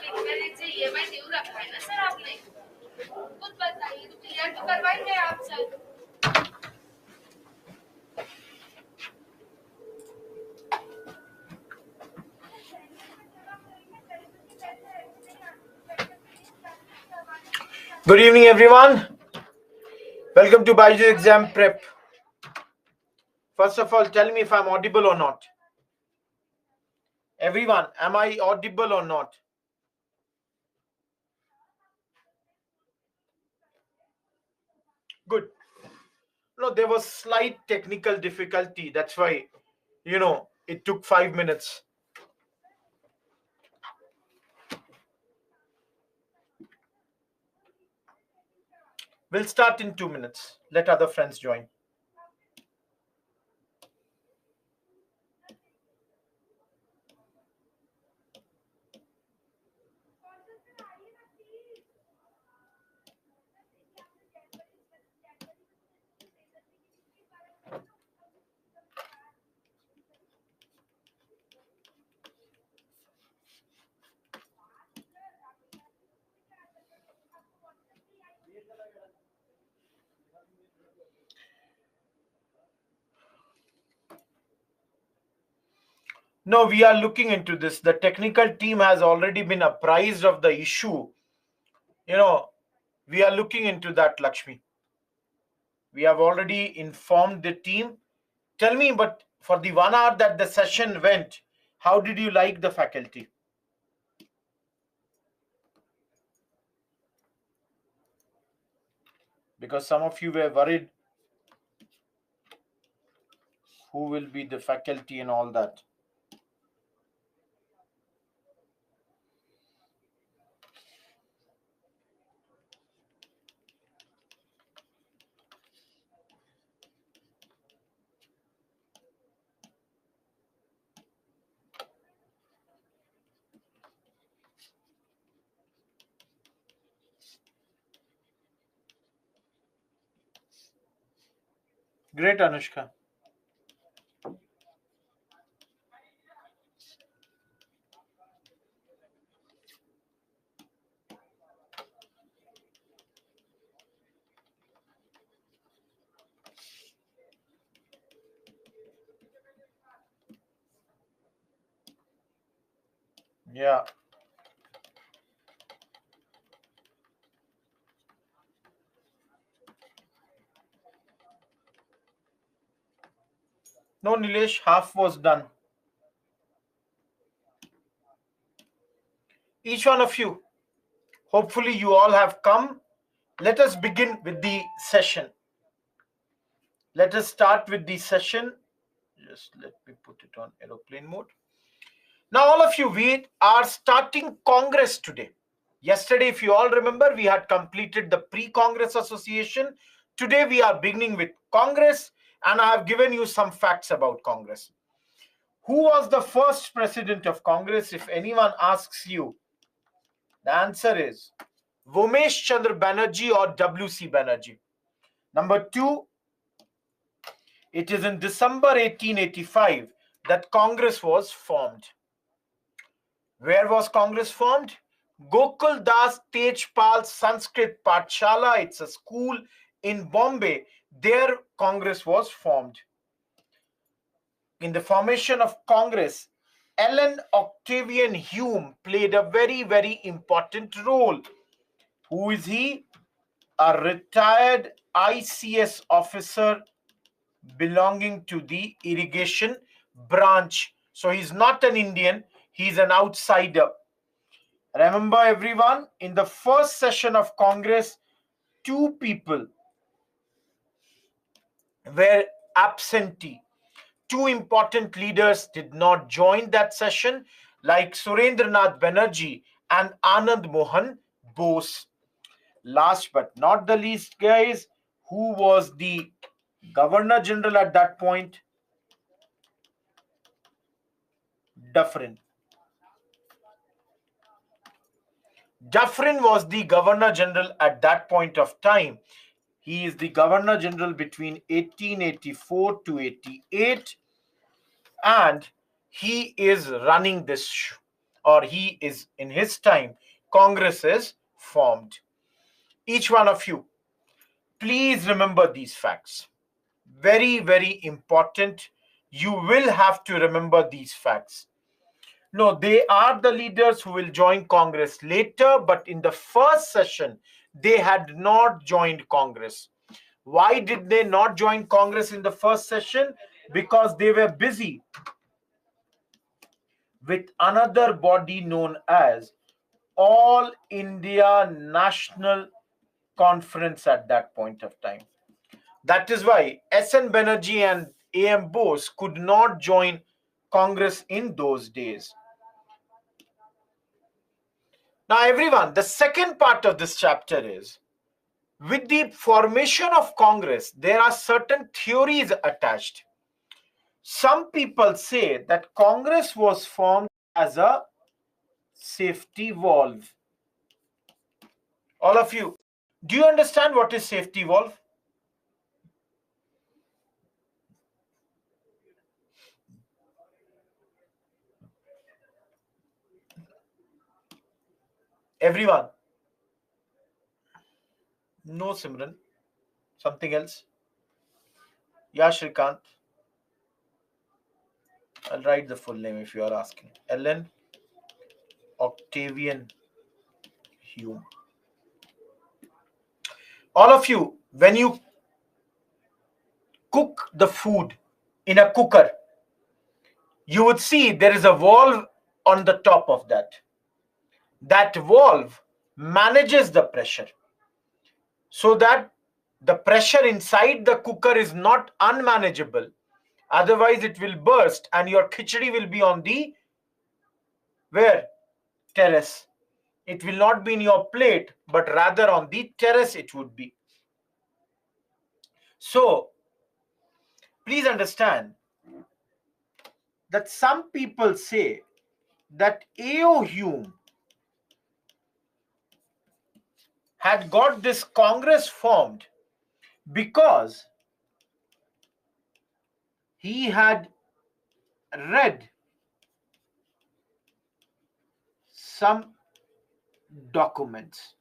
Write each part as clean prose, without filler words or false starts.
से ईएमआई देऊ रखा है ना सर आपने, खुद बताइए तो क्लियर तो करवाएंगे आप sir. Good evening, everyone. Welcome to Byju's Exam Prep. First of all, tell me if I'm audible or not. Everyone, am I audible or not? Good. No, there was slight technical difficulty. That's why, it took 5 minutes. We'll start in 2 minutes. Let other friends join. No, we are looking into this. The technical team has already been apprised of the issue. We are looking into that, Lakshmi. We have already informed the team. Tell me, but for the 1 hour that the session went, how did you like the faculty? Because some of you were worried who will be the faculty and all that. Great, Anushka. Yeah. No, Nilesh, half was done. Each one of you, hopefully you all have come. Let us begin with the session. Let us start with the session. Just let me put it on aeroplane mode. Now, all of you, we are starting Congress today. Yesterday, if you all remember, we had completed the pre-Congress association. Today, we are beginning with Congress, and I have given you some facts about Congress. Who was the first president of Congress? If anyone asks you, the answer is Vomesh Chandra Banerjee or W.C. Banerjee. Number two, it is in December 1885 that Congress was formed. Where was Congress formed? Gokul Das Tejpal Sanskrit Pathshala. It's a school in Bombay. There Congress was formed. In the formation of Congress, Ellen Octavian Hume played a very, very important role. Who is he? A retired ICS officer belonging to the irrigation branch. So he's not an Indian, he's an outsider. Remember, everyone, in the first session of Congress, two people were absentee. Two important leaders did not join that session, like Surendranath Banerjee and Anand Mohan Bose. Last but not the least, guys, who was the Governor General at that point? Dufferin. Dufferin was the Governor General at that point of time. He is the Governor General between 1884 to 88, and he is running this or he is in his time, Congress is formed. Each one of you, please remember these facts. Very, very important. You will have to remember these facts. No, they are the leaders who will join Congress later, but in the first session, they had not joined Congress. Why did they not join Congress in the first session? Because they were busy with another body known as All India National Conference at that point of time. That is why S.N. Banerjee and A.M. Bose could not join Congress in those days. Now, everyone, the second part of this chapter is, with the formation of Congress, there are certain theories attached. Some people say that Congress was formed as a safety valve. All of you, do you understand what is safety valve? Everyone? No, Simran. Something else? Yeah, Shrikant. I'll write the full name if you are asking. Ellen Octavian Hume. All of you, when you cook the food in a cooker, you would see there is a valve on the top of that. That valve manages the pressure so that the pressure inside the cooker is not unmanageable. Otherwise, it will burst and your khichdi will be on the where? Terrace. It will not be in your plate, but rather on the terrace it would be. So, please understand that some people say that A.O. Hume had got this Congress formed because he had read some documents.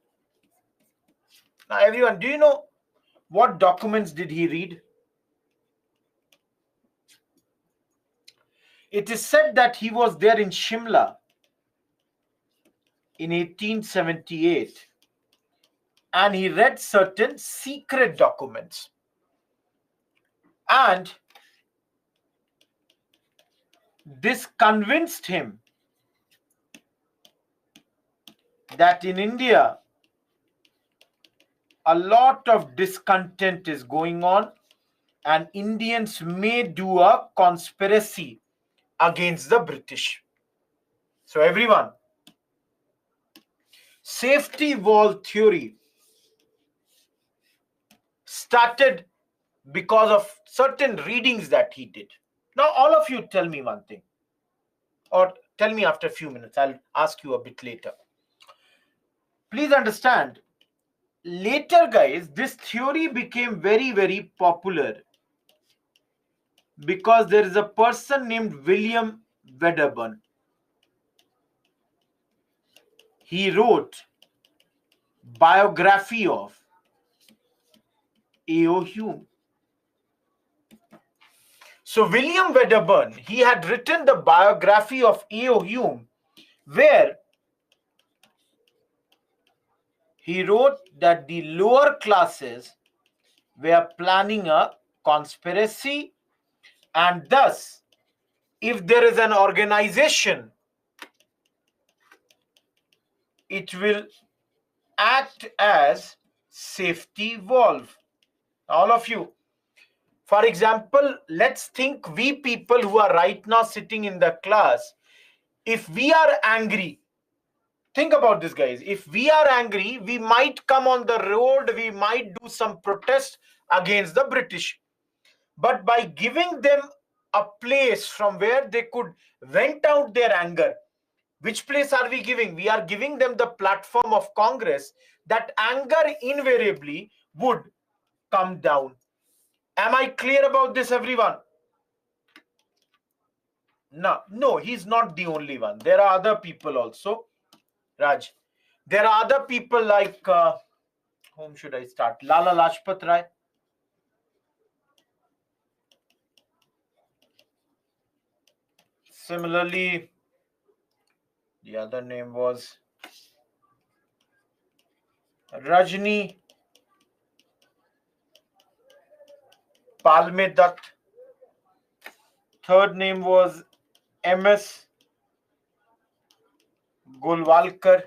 Now, everyone, do you know what documents did he read? It is said that he was there in Shimla in 1878 and he read certain secret documents. And this convinced him that in India, a lot of discontent is going on and Indians may do a conspiracy against the British. So everyone, safety valve theory started because of certain readings that he did. Now, all of you tell me one thing, or tell me after a few minutes. I'll ask you a bit later. Please understand, later, guys, this theory became very, very popular because there is a person named William Wedderburn. He wrote biography of A.O. Hume. So William Wedderburn, he had written the biography of A.O. Hume, where he wrote that the lower classes were planning a conspiracy, and thus, if there is an organization, it will act as safety valve. All of you, for example, let's think we people who are right now sitting in the class, if we are angry, think about this, guys. If we are angry, we might come on the road, we might do some protest against the British. But by giving them a place from where they could vent out their anger, which place are we giving? We are giving them the platform of Congress. That anger invariably would come down. Am I clear about this, everyone? No, he's not the only one. There are other people also, Raj. There are other people like, whom should I start? Lala Lajpat Rai. Similarly, the other name was Rajni Palme Dutt. Third name was MS Golwalkar.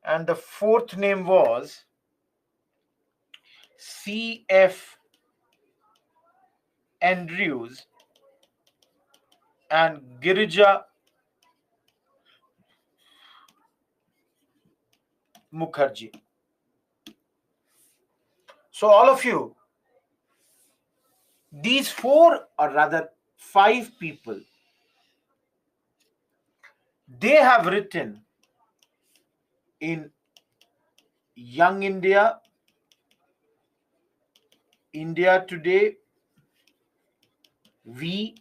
And the fourth name was CF Andrews and Girija Mukherjee. So all of you, these four or rather 5 people, they have written in Young India, India Today, We,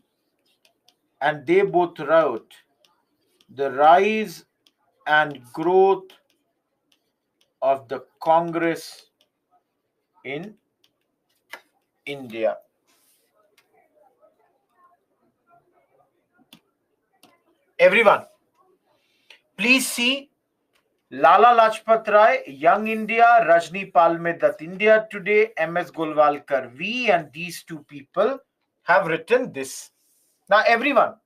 and they both wrote The Rise and Growth of the Congress in India. Everyone, please see Lala Lajpat Rai, Young India, Rajni Palme Dutt, India Today, MS Golwalkar, We, and these 2 people have written this. Now, everyone,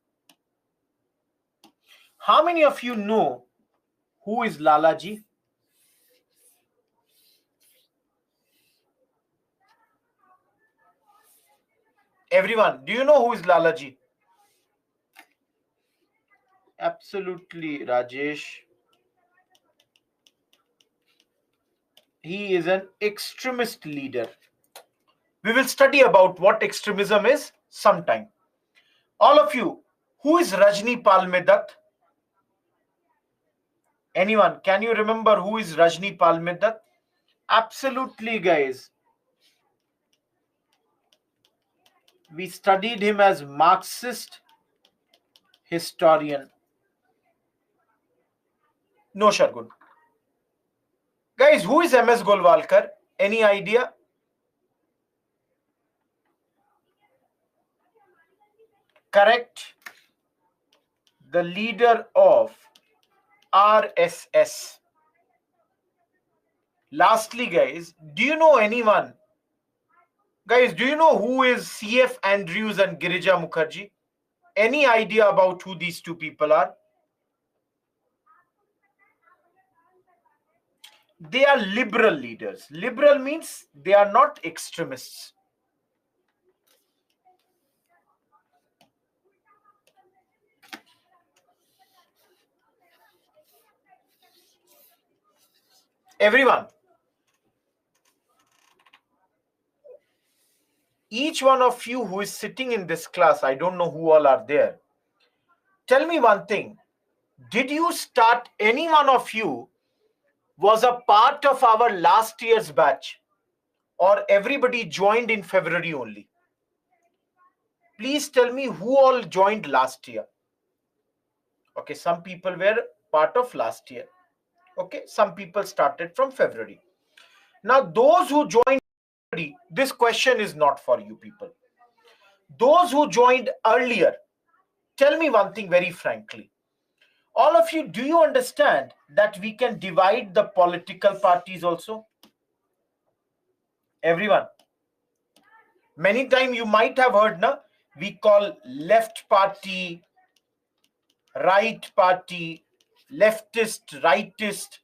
how many of you know who is Lalaji? Everyone, do you know who is Lalaji? Absolutely, Rajesh. He is an extremist leader. We will study about what extremism is sometime. All of you, who is Rajni Palme Dutt? Anyone, can you remember who is Rajni Palme Dutt? Absolutely, guys. We studied him as Marxist historian. No, Shargun. Guys, who is MS Golwalkar? Any idea? Correct. The leader of RSS. Lastly, guys, do you know anyone? Guys, do you know who is CF Andrews and Girija Mukherjee? Any idea about who these 2 people are? They are liberal leaders. Liberal means they are not extremists. Everyone, each one of you who is sitting in this class, I don't know who all are there. Tell me one thing. Did you start, any one of you was a part of our last year's batch, or everybody joined in February only? Please tell me who all joined last year. Okay, some people were part of last year. Okay, some people started from February. Now, those who joined, this question is not for you people. Those who joined earlier, tell me one thing very frankly. All of you, do you understand that we can divide the political parties also? Everyone. Many times you might have heard, na, we call left party, right party, leftist, rightist.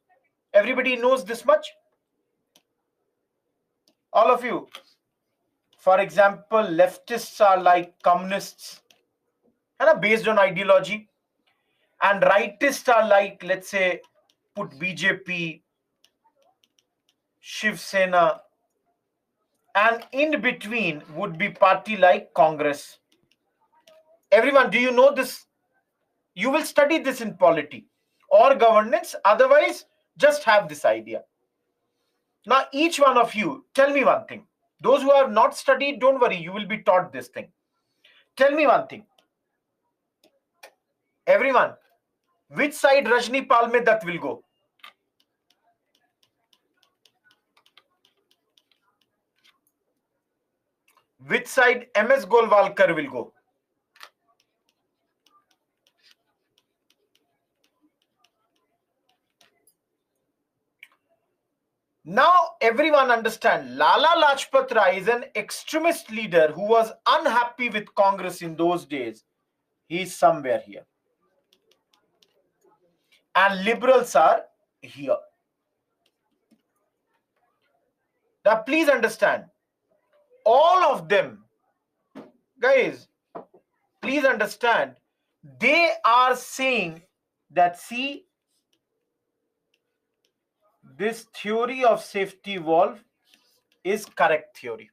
Everybody knows this much? All of you. For example, leftists are like communists, based on ideology. And rightists are like, let's say, put BJP, Shiv Sena, and in between would be party like Congress. Everyone, do you know this? You will study this in polity or governance. Otherwise, just have this idea. Now, each one of you, tell me one thing. Those who have not studied, don't worry, you will be taught this thing. Tell me one thing. Everyone, which side Rajni Palme Dutt will go? Which side MS Golwalkar will go? Now everyone understand, Lala Lajpat Rai is an extremist leader who was unhappy with Congress in those days. He is somewhere here. And liberals are here. Now please understand, all of them, guys, please understand, they are saying that, see, this theory of safety valve is correct theory.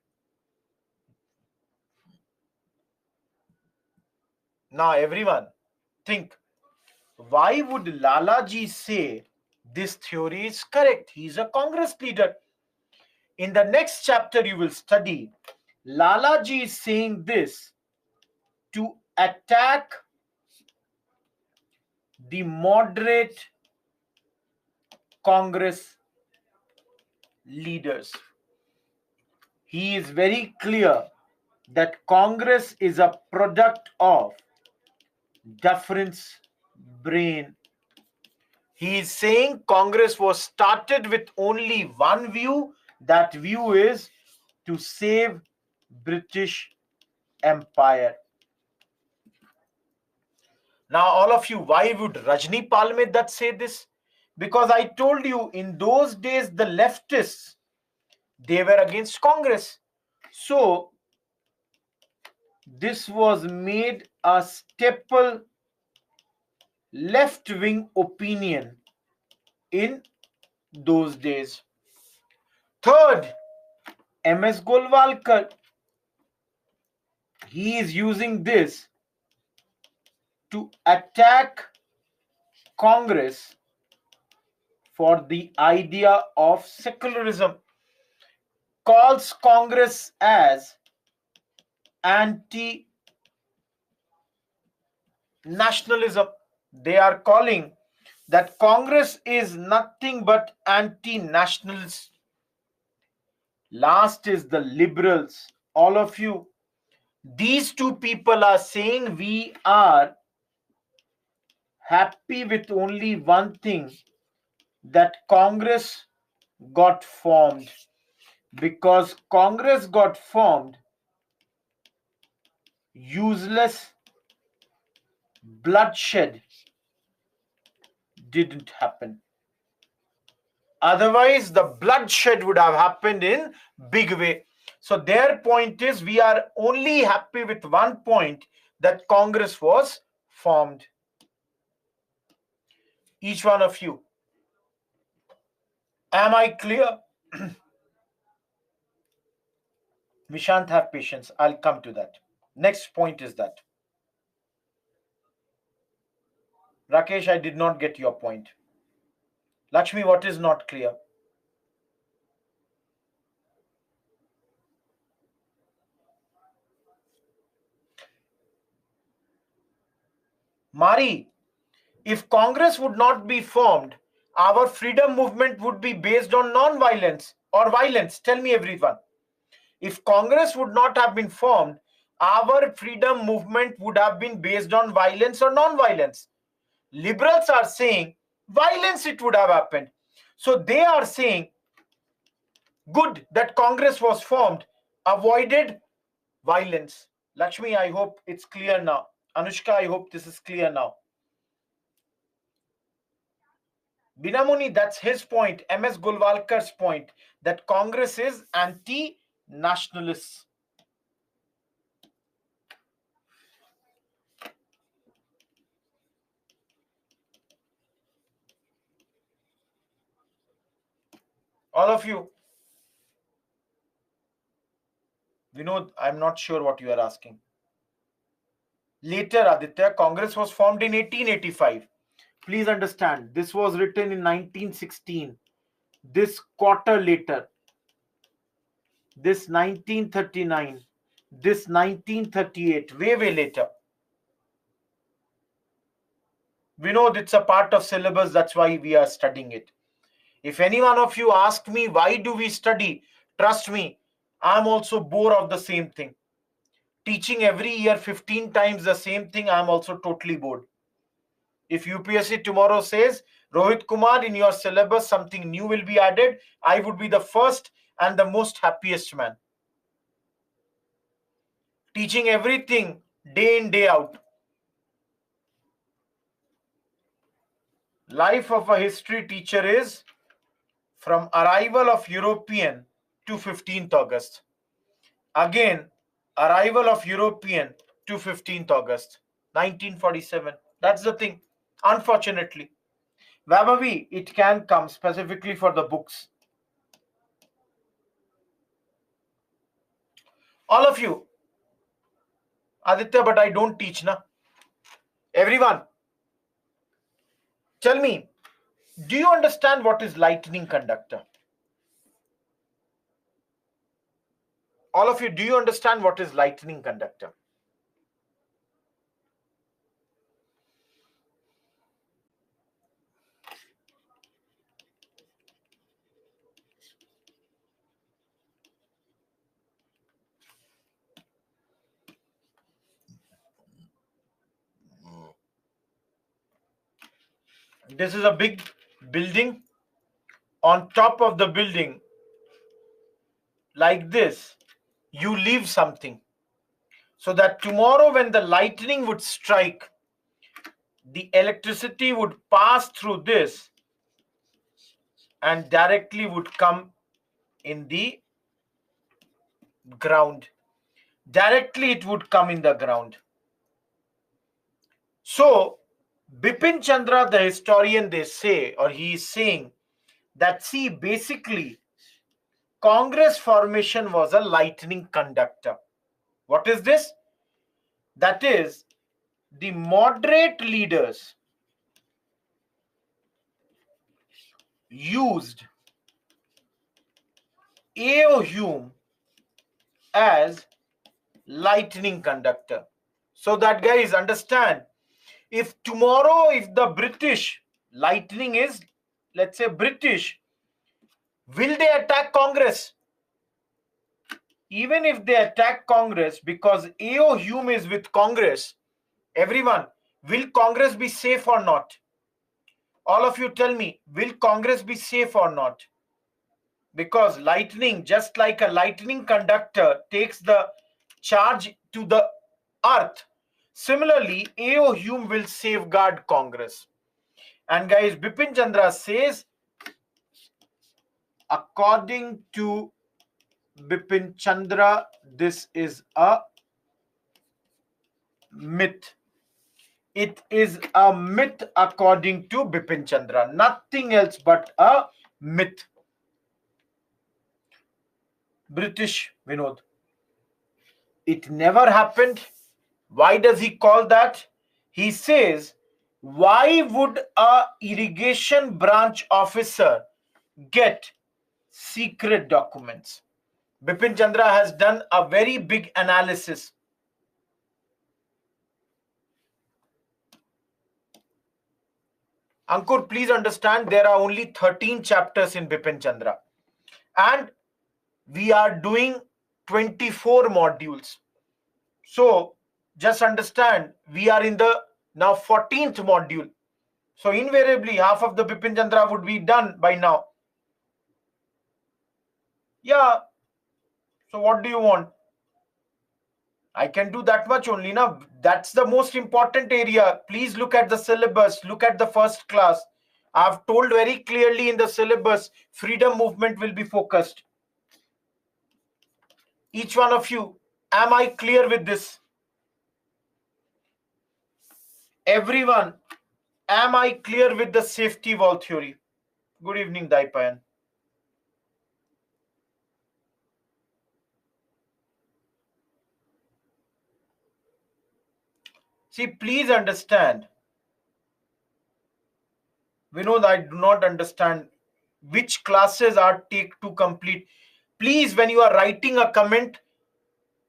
Now everyone think, why would Lalaji say this theory is correct? He is a Congress leader. In the next chapter you will study, Lalaji is saying this to attack the moderate Congress leaders. He is very clear that Congress is a product of deference brain. He is saying Congress was started with only one view. That view is to save British Empire. Now, all of you, why would Rajni Palme Dutt say this? Because I told you, in those days, the leftists, they were against Congress. So, this was made a staple left-wing opinion in those days. Third, MS Golwalkar, he is using this to attack Congress for the idea of secularism, calls Congress as anti-nationalism. They are calling that Congress is nothing but anti-nationalist. Last is the liberals. All of you, these two people are saying we are happy with only one thing, that Congress got formed. Because Congress got formed, useless bloodshed didn't happen. Otherwise, the bloodshed would have happened in big way. So their point is, we are only happy with one point, that Congress was formed. Each one of you, am I clear? Vishant, have patience. I'll come to that. Next point is that. Rakesh, I did not get your point. Lakshmi, what is not clear? Mari, if Congress would not be formed, our freedom movement would be based on non-violence or violence. Tell me, everyone. If Congress would not have been formed, our freedom movement would have been based on violence or non-violence. Liberals are saying violence it would have happened. So they are saying good that Congress was formed, avoided violence. Lakshmi, I hope it's clear now. Anushka, I hope this is clear now. Binamuni, that's his point, MS Golwalkar's point, that Congress is anti-nationalist. All of you. Vinod, I'm not sure what you are asking. Later, Aditya, Congress was formed in 1885. Please understand, this was written in 1916. This quarter later, this 1939, this 1938, way later. We know it's a part of syllabus, that's why we are studying it. If any one of you ask me why do we study, trust me, I'm also bored of the same thing. Teaching every year 15 times the same thing, I'm also totally bored. If UPSC tomorrow says, Rohit Kumar, in your syllabus something new will be added, I would be the first and the most happiest man. Teaching everything day in, day out. Life of a history teacher is from arrival of European to 15th August. Again, arrival of European to 15th August 1947. That's the thing. Unfortunately, Vaibhavi, it can come specifically for the books. All of you, Aditya, but I don't teach, na. Everyone, tell me, do you understand what is lightning conductor? All of you, do you understand what is lightning conductor? This is a big building. On top of the building, like this, you leave something so that tomorrow when the lightning would strike, the electricity would pass through this and directly would come in the ground. Directly it would come in the ground. So Bipin Chandra, the historian, they say, or he is saying that, see, basically Congress formation was a lightning conductor. What is this? That is, the moderate leaders used A.O. Hume as lightning conductor. So that, guys, understand, if tomorrow, if the British, lightning is, let's say, British, will they attack Congress? Even if they attack Congress, because A.O. Hume is with Congress, everyone, will Congress be safe or not? All of you tell me, will Congress be safe or not? Because lightning, just like a lightning conductor takes the charge to the earth, similarly, A.O. Hume will safeguard Congress. And guys, Bipin Chandra says, according to Bipin Chandra, this is a myth. It is a myth according to Bipin Chandra. Nothing else but a myth. British, Vinod. It never happened. Why does he call that? He says, why would a irrigation branch officer get secret documents? Bipin Chandra has done a very big analysis. Ankur, please understand, there are only 13 chapters in Bipin Chandra. And we are doing 24 modules. So just understand, we are in the now 14th module. So invariably, half of the Bipin Chandra would be done by now. Yeah. So what do you want? I can do that much only now. That's the most important area. Please look at the syllabus. Look at the first class. I've told very clearly in the syllabus, freedom movement will be focused. Each one of you, am I clear with this? Everyone, am I clear with the safety valve theory? Good evening, Daipayan. See, please understand. Vinod, I do not understand which classes are take to complete. Please, when you are writing a comment,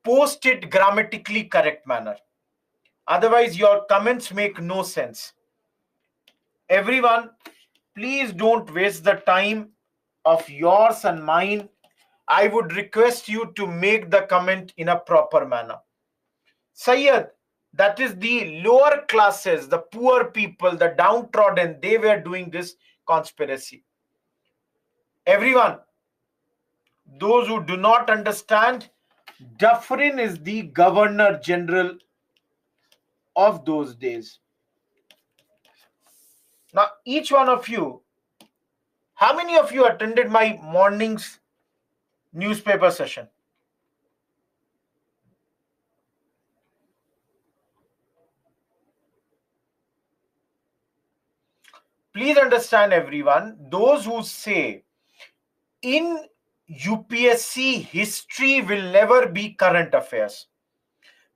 post it grammatically correct manner. Otherwise, your comments make no sense. Everyone, please don't waste the time of yours and mine. I would request you to make the comment in a proper manner. Sayyid, that is the lower classes, the poor people, the downtrodden, they were doing this conspiracy. Everyone, those who do not understand, Dufferin is the Governor General of those days. Now, each one of you, how many of you attended my morning's newspaper session? Please understand, everyone, those who say in UPSC history will never be current affairs.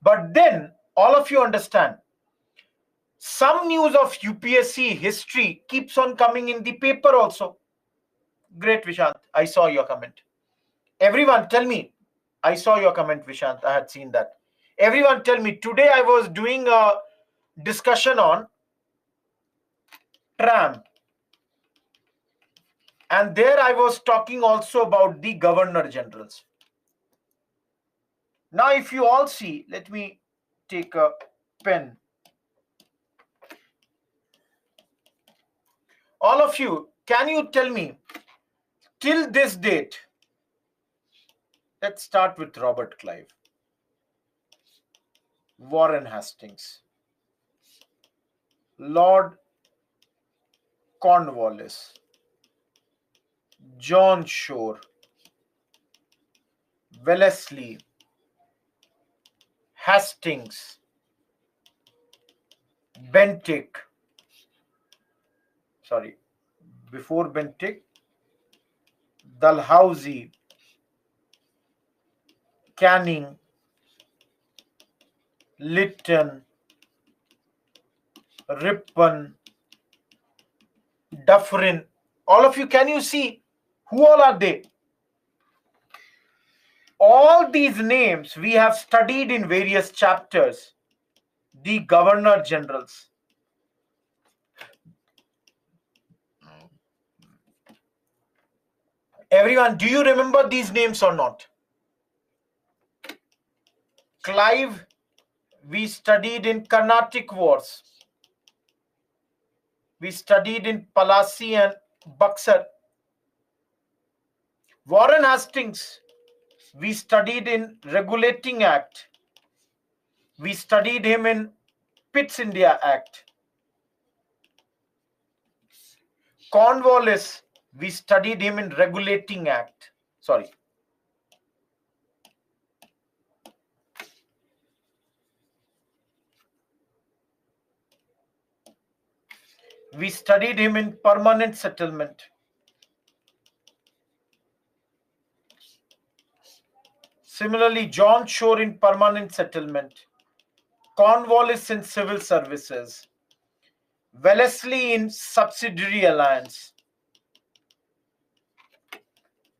But then all of you understand, some news of UPSC history keeps on coming in the paper also. Great, Vishant. I saw your comment. Everyone tell me. I saw your comment, Vishant. I had seen that. Everyone tell me. Today I was doing a discussion on tram. And there I was talking also about the Governor Generals. Now, if you all see, let me take a pen. All of you, can you tell me, till this date, let's start with Robert Clive, Warren Hastings, Lord Cornwallis, John Shore, Wellesley, Hastings, Bentinck, before Bentinck, Dalhousie, Canning, Lytton, Ripon, Dufferin. All of you, can you see who all are they? All these names we have studied in various chapters. The Governor Generals. Everyone, do you remember these names or not? Clive, we studied in Carnatic Wars. We studied in Palasi and Buxar. Warren Hastings, we studied in Regulating Act. We studied him in Pitt's India Act. Cornwallis, we studied him in Regulating Act. We studied him in Permanent Settlement. Similarly, John Shore in Permanent Settlement. Cornwallis in Civil Services. Wellesley in Subsidiary Alliance.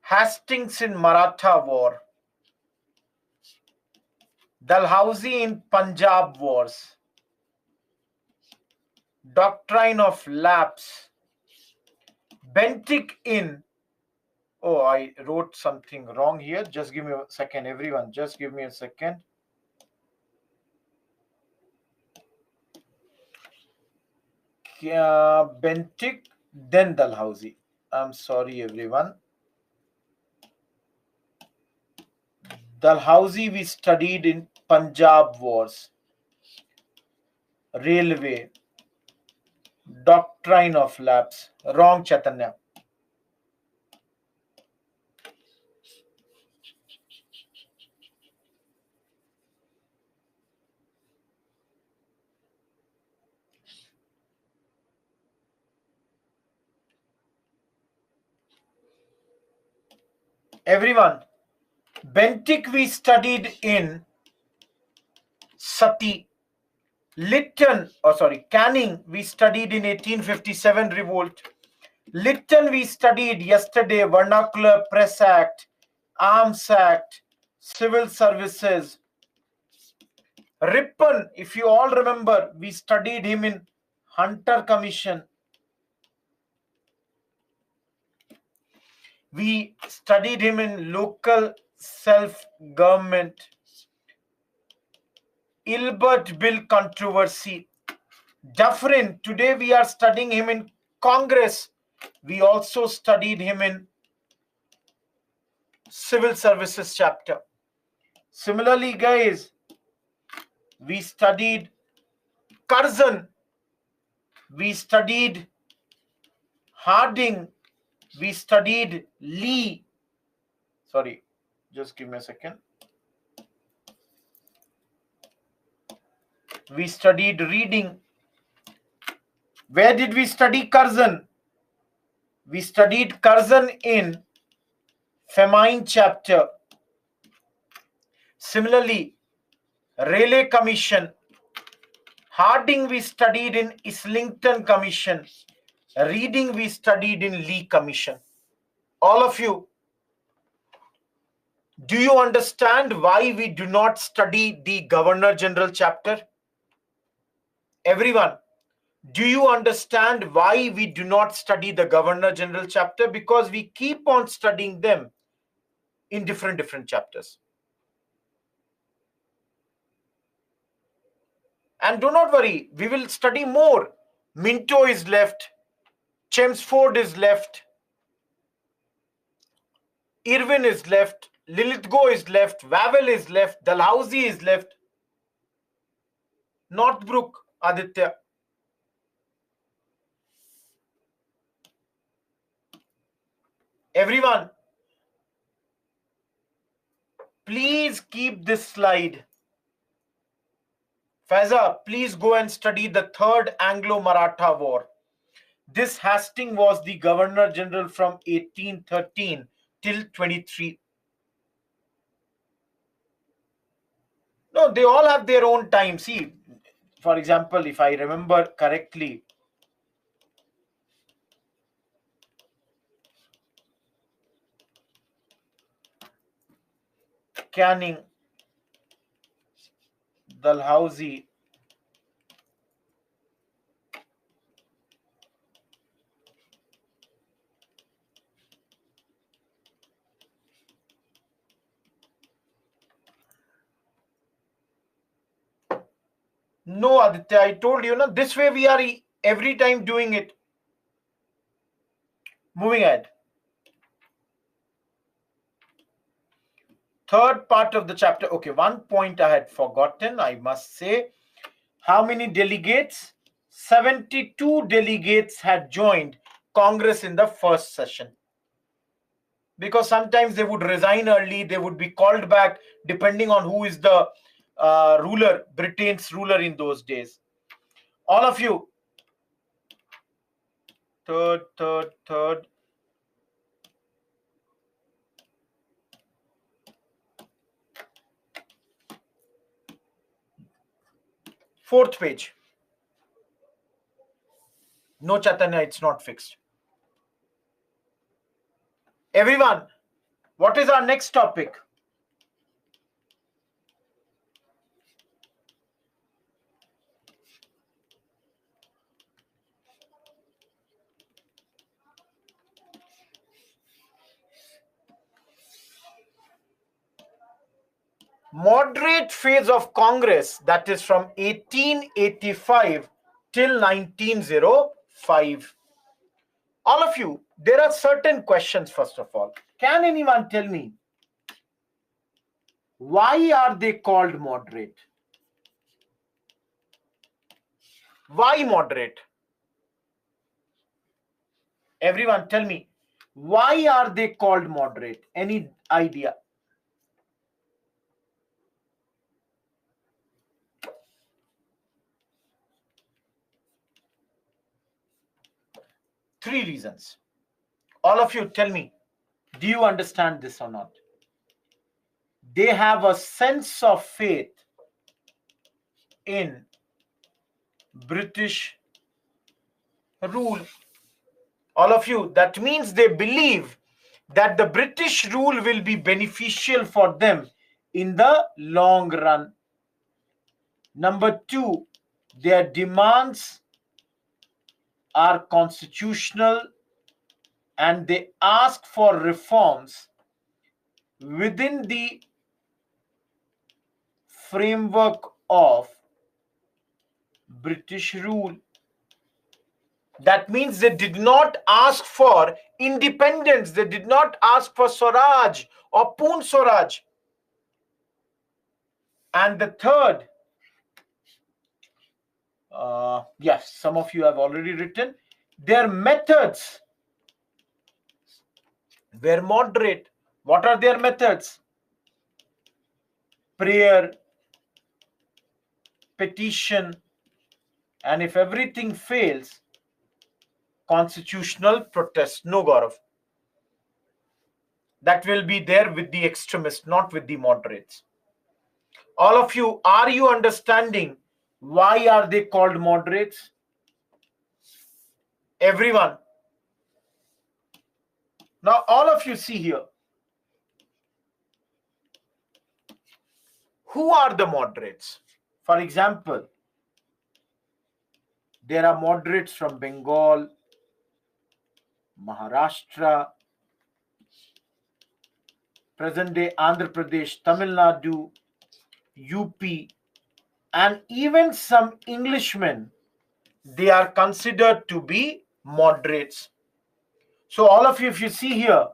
Hastings in Maratha War. Dalhousie in Punjab Wars. Doctrine of Lapse. Bentinck in... Oh, I wrote something wrong here. Just give me a second, everyone. Just give me a second. Bentinck, then Dalhousie. I'm sorry, everyone. Dalhousie we studied in Punjab Wars. Railway. Doctrine of Lapse. Wrong, Chaitanya. Everyone, Bentinck we studied in Sati. Canning we studied in 1857 revolt. Lytton we studied yesterday, Vernacular Press Act, Arms Act, Civil Services. Ripon, if you all remember, we studied him in Hunter Commission. We studied him in local self-government, Ilbert Bill controversy. Dufferin, today we are studying him in Congress. We also studied him in Civil Services chapter. Similarly, guys, we studied Curzon, we studied Harding, we studied Lee. Sorry, just give me a second. We studied Reading. Where did we study Curzon? We studied Curzon in Famine chapter. Similarly, Rayleigh Commission. Harding we studied in Islington Commission. Reading we studied in Lee Commission. All of you, do you understand why we do not study the Governor General chapter? Everyone, do you understand why we do not study the Governor General chapter? Because we keep on studying them in different chapters. And do not worry, we will study more. Minto is left, Chelmsford is left, Irwin is left, Lilithgow is left, Wavell is left, Dalhousie is left, Northbrook, Aditya. Everyone, please keep this slide. Faiza, please go and study the Third Anglo-Maratha War. This Hastings was the Governor General from 1813 till 23. No, they all have their own time. See, for example, if I remember correctly, Canning, Dalhousie, no, Aditya, I told you, this way we are every time doing it. Moving ahead. Third part of the chapter. Okay, one point I had forgotten, I must say. How many delegates? 72 delegates had joined Congress in the first session. Because sometimes they would resign early, they would be called back depending on who is the ruler, Britain's ruler in those days. All of you, third. Fourth page. No, Chaitanya, it's not fixed. Everyone, what is our next topic? Moderate phase of Congress, that is from 1885 till 1905. All of you, there are certain questions. First of all, can anyone tell me why are they called moderate? Why moderate? Everyone tell me, why are they called moderate? Any idea? Three reasons. All of you tell me, do you understand this or not? They have a sense of faith in British rule. All of you, that means they believe that the British rule will be beneficial for them in the long run. Number two, their demands are constitutional and they ask for reforms within the framework of British rule. That means they did not ask for independence. They did not ask for Swaraj or Poon Swaraj. And the third, yes, some of you have already written, their methods were moderate. What are their methods? Prayer, petition, and if everything fails, constitutional protest. No, Gaurav. That will be there with the extremists, not with the moderates. All of you, are you understanding why are they called moderates? Everyone. Now, all of you see here. Who are the moderates? For example, there are moderates from Bengal, Maharashtra, present-day Andhra Pradesh, Tamil Nadu, UP, and even some Englishmen, they are considered to be moderates. So all of you, if you see here,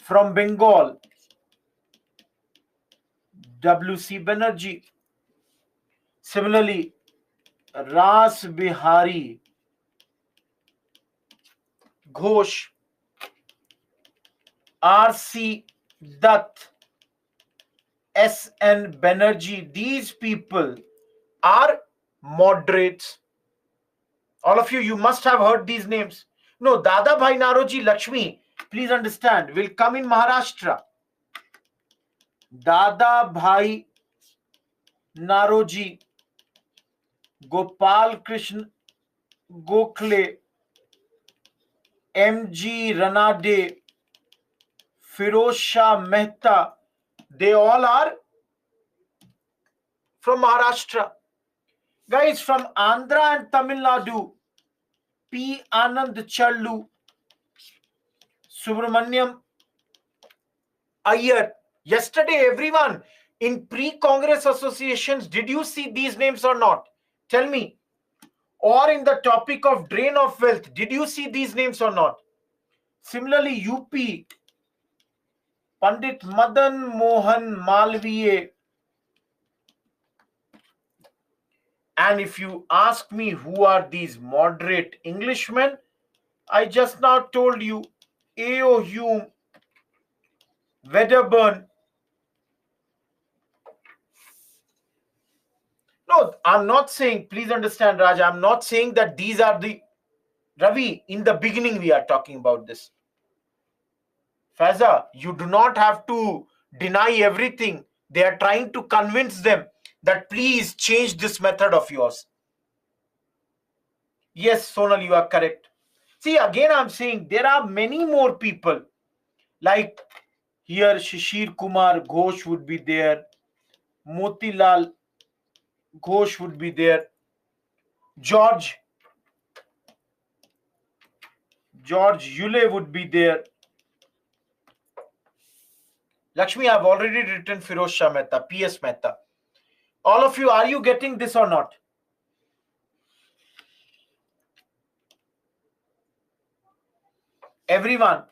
from Bengal, W.C. Banerjee. Similarly, Ras Bihari Ghosh, R.C. Dutt, S.N. Banerjee, these people are moderates. All of you, you must have heard these names. No, Dada Bhai Naroji Lakshmi, please understand, will come in Maharashtra. Dada Bhai Naroji, Gopal Krishna Gokhale, M.G. Ranade, Firoz Shah Mehta, they all are from Maharashtra. Guys, from Andhra and Tamil Nadu, P. Anand Challu, Subramaniam Iyer. Yesterday, everyone in pre-Congress associations, did you see these names or not? Tell me. Or in the topic of drain of wealth, did you see these names or not? Similarly, UP, Pandit Madan Mohan Malviya. And if you ask me who are these moderate Englishmen, I just now told you A.O. Hume, Wedderburn. No, I'm not saying, please understand, Raj, I'm not saying that these are the, Ravi, in the beginning we are talking about this. Faiza, you do not have to deny everything. They are trying to convince them that please change this method of yours. Yes, Sonal, you are correct. See, again, I'm saying there are many more people. Like here, Shishir Kumar Ghosh would be there. Motilal Ghosh would be there. George Yule would be there. Lakshmi, I've already written Firoz Shah Mehta, P.S. Mehta. All of you, are you getting this or not? Everyone.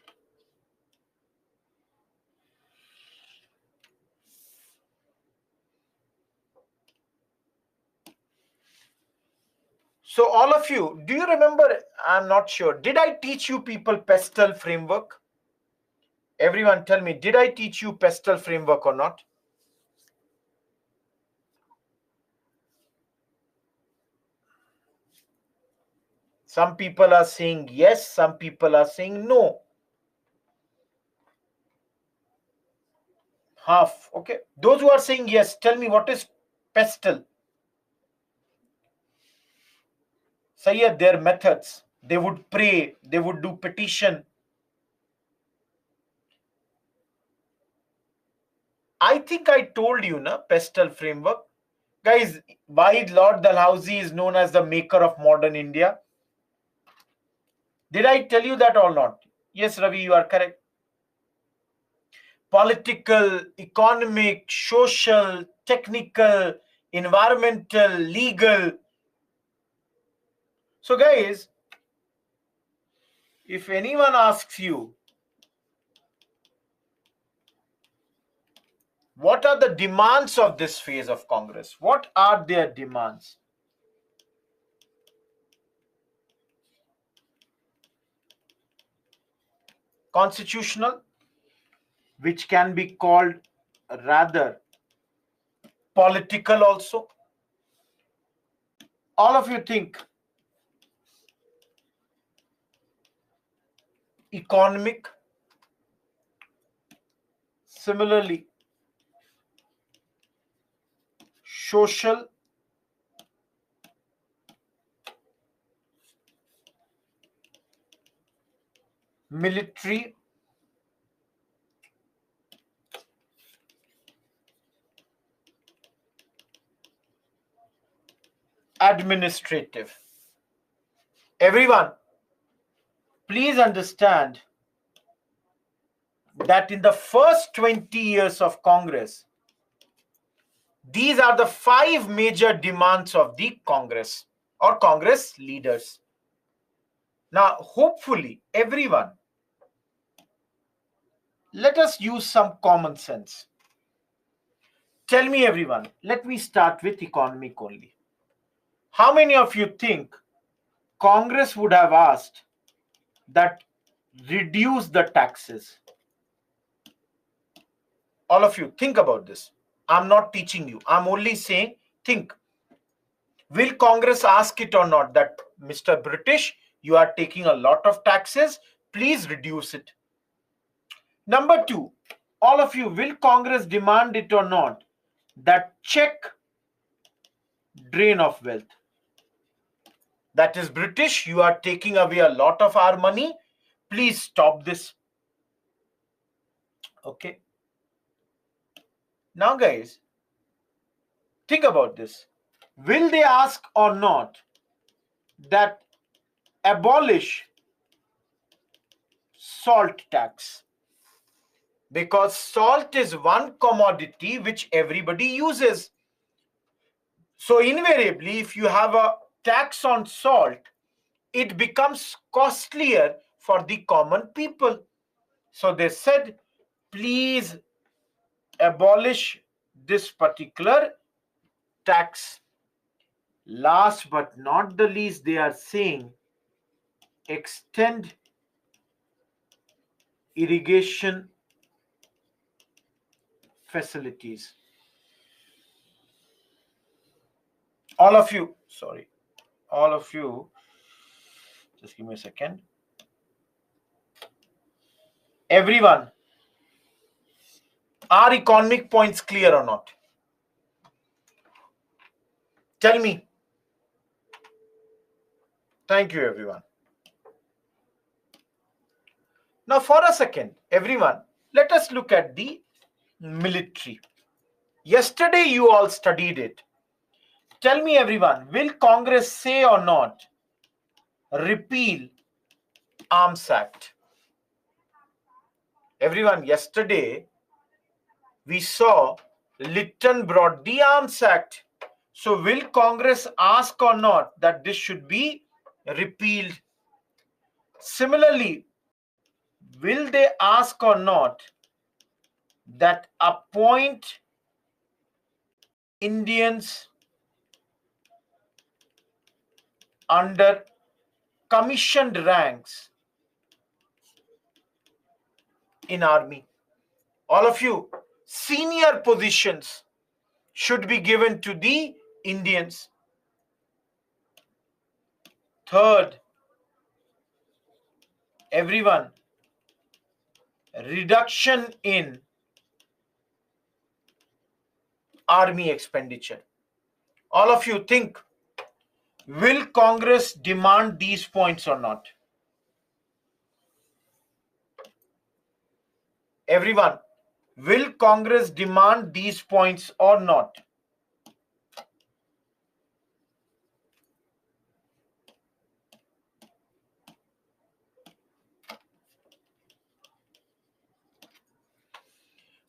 So all of you, do you remember, I'm not sure, did I teach you people Pestle framework? Everyone tell me, did I teach you Pestle framework or not? Some people are saying yes, some people are saying no. Half, okay. Those who are saying yes, tell me what is Pestle? Sayyid, their methods. They would pray, they would do petition. I think I told you, na, Pestle framework. Guys, why Lord Dalhousie is known as the maker of modern India? Did I tell you that or not? Yes, Ravi, you are correct. Political, economic, social, technical, environmental, legal. So guys, if anyone asks you, what are the demands of this phase of Congress? What are their demands? Constitutional, which can be called rather political also. All of you think economic, similarly social, military, administrative. Everyone, please understand that in the first 20 years of Congress, these are the 5 major demands of the Congress or Congress leaders. Now, hopefully, everyone, let us use some common sense. Tell me, everyone, let me start with economic only. How many of you think Congress would have asked that reduce the taxes? All of you, think about this. I'm not teaching you. I'm only saying, think. Will Congress ask it or not that, Mr. British, you are taking a lot of taxes, please reduce it? Number 2, all of you, will Congress demand it or not that check drain of wealth? That is, British, you are taking away a lot of our money, please stop this. Okay. Now guys, think about this. Will they ask or not that abolish salt tax? Because salt is one commodity which everybody uses. So invariably, if you have a tax on salt, it becomes costlier for the common people. So they said, please abolish this particular tax. Last but not the least, they are saying extend irrigation facilities. All of you, sorry, all of you, just give me a second. Everyone, are economic points clear or not? Tell me. Thank you, everyone. Now, for a second, everyone, let us look at the military. Yesterday, you all studied it. Tell me, everyone, will Congress say or not repeal Arms Act? Everyone, yesterday, we saw Lytton brought the Arms Act. So, will Congress ask or not that this should be repealed? Similarly, will they ask or not that appoint Indians under commissioned ranks in army? All of you, senior positions should be given to the Indians. Third, everyone, reduction in army expenditure. All of you think, will Congress demand these points or not? Everyone, will Congress demand these points or not?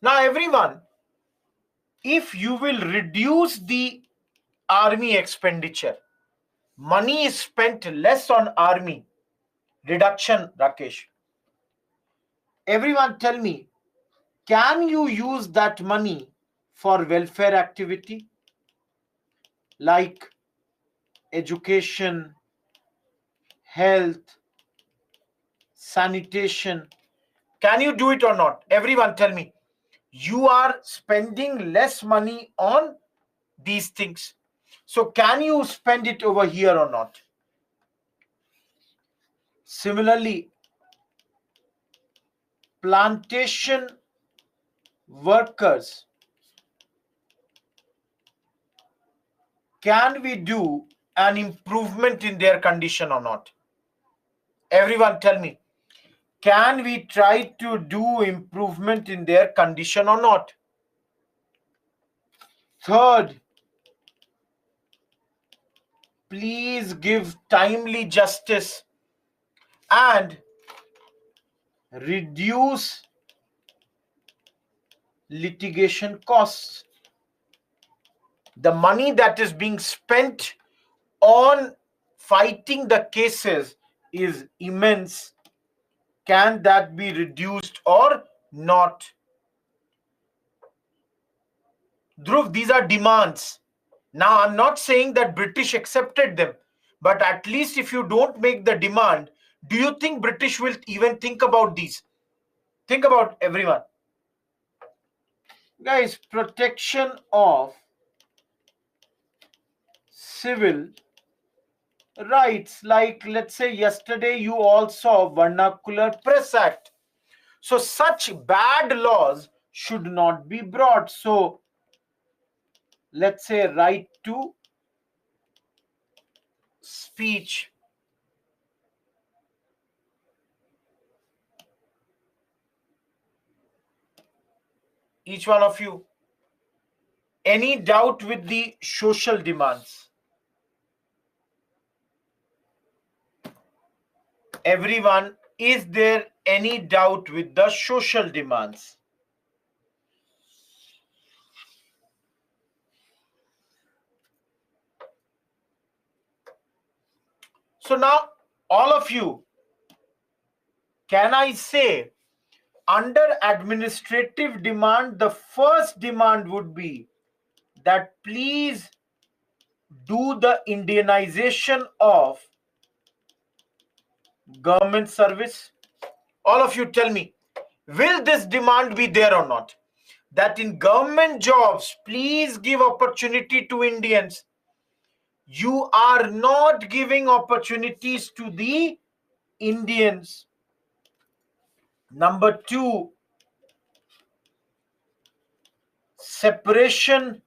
Now, everyone, if you will reduce the army expenditure, money is spent less on army. Reduction, Rakesh. Everyone tell me, can you use that money for welfare activity like education, health, sanitation? Can you do it or not? Everyone tell me. You are spending less money on these things. So can you spend it over here or not? Similarly, plantation workers, can we do an improvement in their condition or not? Everyone tell me, can we try to do improvement in their condition or not? Third, please give timely justice and reduce litigation costs. The money that is being spent on fighting the cases is immense. Can that be reduced or not? Dhruv, these are demands. Now, I'm not saying that British accepted them, but at least if you don't make the demand, do you think British will even think about these? Think about everyone. Guys, protection of civil rights, like let's say yesterday you all saw Vernacular Press Act. So such bad laws should not be brought. So let's say right to speech. Each one of you, any doubt with the social demands? Everyone, is there any doubt with the social demands? So now, all of you, can I say, under administrative demand, the first demand would be that please do the Indianization of government service? All of you tell me, will this demand be there or not? That in government jobs, please give opportunity to Indians. You are not giving opportunities to the Indians. Number two, separation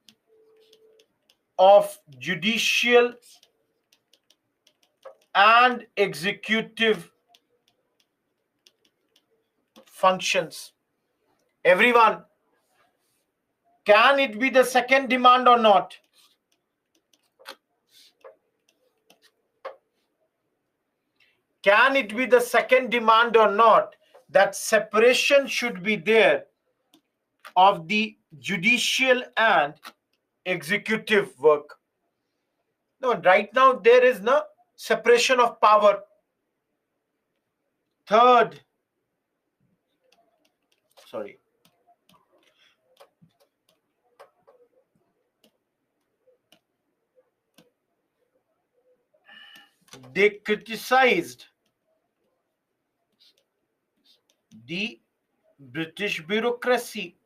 of judicial and executive functions. Everyone, can it be the second demand or not? Can it be the second demand or not, that separation should be there of the judicial and executive work? No, right now there is no separation of power. Third, sorry, they criticized the British bureaucracy,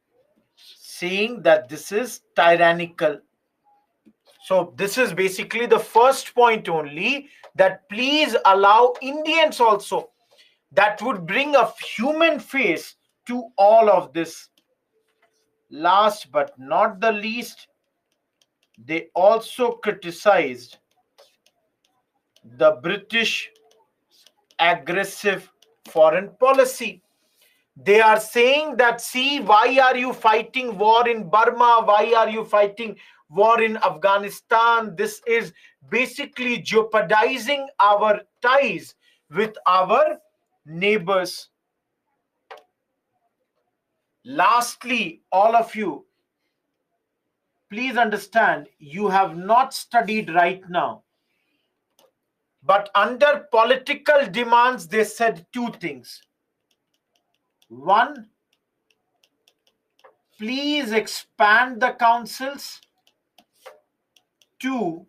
saying that this is tyrannical. So this is basically the first point only, that please allow Indians also. That would bring a human face to all of this. Last but not the least, they also criticized the British aggressive foreign policy. They are saying that, see, why are you fighting war in Burma? Why are you fighting war in Afghanistan? This is basically jeopardizing our ties with our neighbors. Lastly, all of you, please understand, you have not studied right now. But under political demands, they said two things. One, please expand the councils. Two,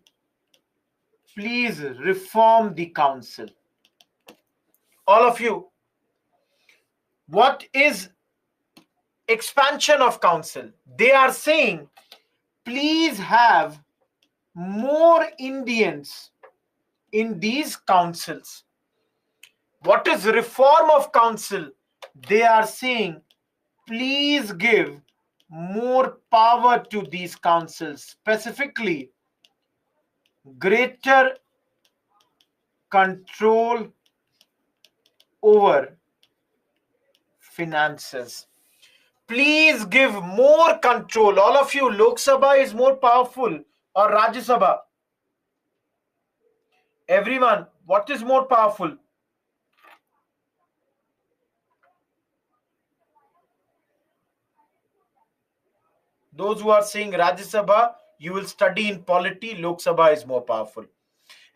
please reform the council. All of you, what is expansion of council? They are saying, please have more Indians in these councils. What is reform of council? They are saying, please give more power to these councils, specifically greater control over finances. Please give more control. All of you, Lok Sabha is more powerful or Rajya Sabha? Everyone, what is more powerful? Those who are saying Rajya Sabha, you will study in polity, Lok Sabha is more powerful.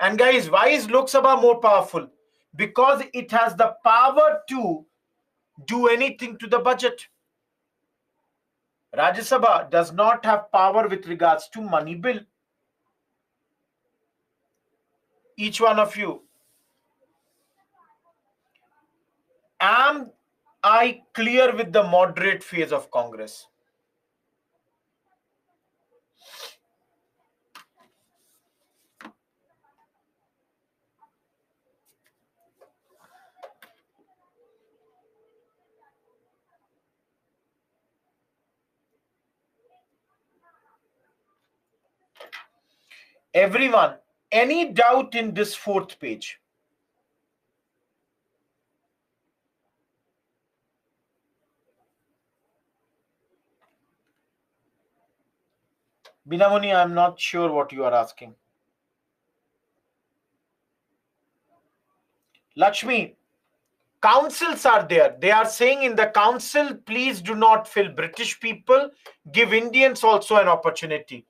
And guys, why is Lok Sabha more powerful? Because it has the power to do anything to the budget. Rajya Sabha does not have power with regards to money bill. Each one of you, am I clear with the moderate phase of Congress? Everyone, any doubt in this fourth page? Binamuni, I'm not sure what you are asking. Lakshmi, councils are there. They are saying in the council, please do not fill British people, give Indians also an opportunity.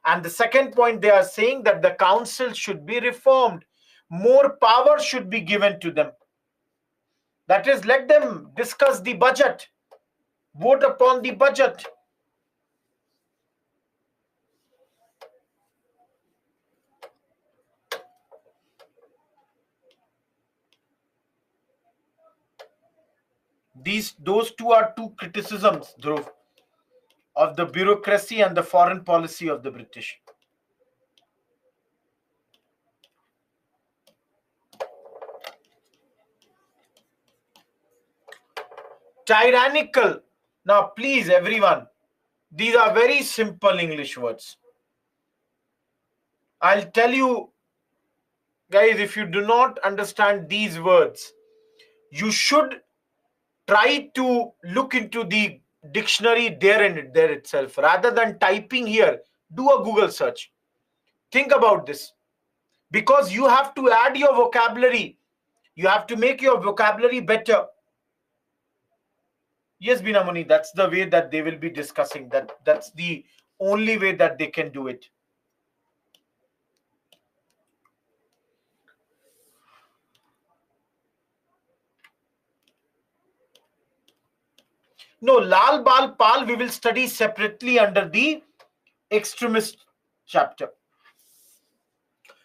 And the second point, they are saying that the council should be reformed. More power should be given to them. That is, let them discuss the budget, vote upon the budget. Those two are two criticisms, Dhruv, of the bureaucracy and the foreign policy of the British. Tyrannical. Now, please, everyone, these are very simple English words. I'll tell you, guys, if you do not understand these words, you should try to look into the dictionary there itself. Rather than typing here, do a Google search. Think about this. Because you have to add your vocabulary. You have to make your vocabulary better. Yes, Binamuni, that's the way that they will be discussing. That's the only way that they can do it. No, Lal Bal Pal we will study separately under the extremist chapter.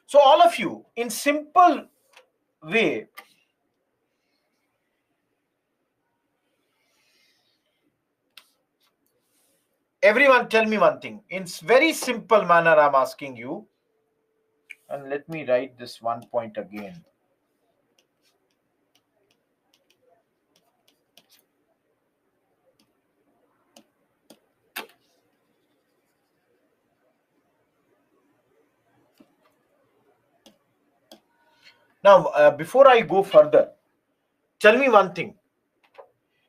So all of you, in simple way, everyone tell me one thing. In very simple manner, I'm asking you. And let me write this one point again. Now, before I go further, tell me one thing.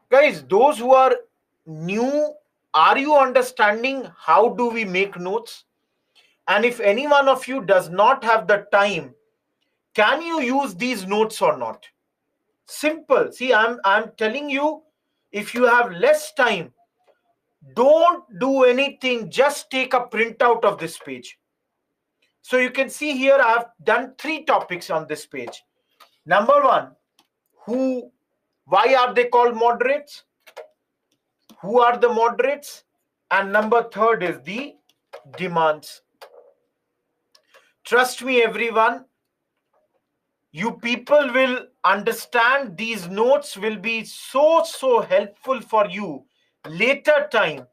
Guys, those who are new, are you understanding how do we make notes? And if any one of you does not have the time, can you use these notes or not? Simple. See, I'm telling you, if you have less time, Don't do anything. Just take a printout of this page. So you can see here I have done 3 topics on this page. Number 1, why are they called moderates? Who are the moderates? And number 3rd is the demands. Trust me, everyone, you people will understand. These notes will be so helpful for you later time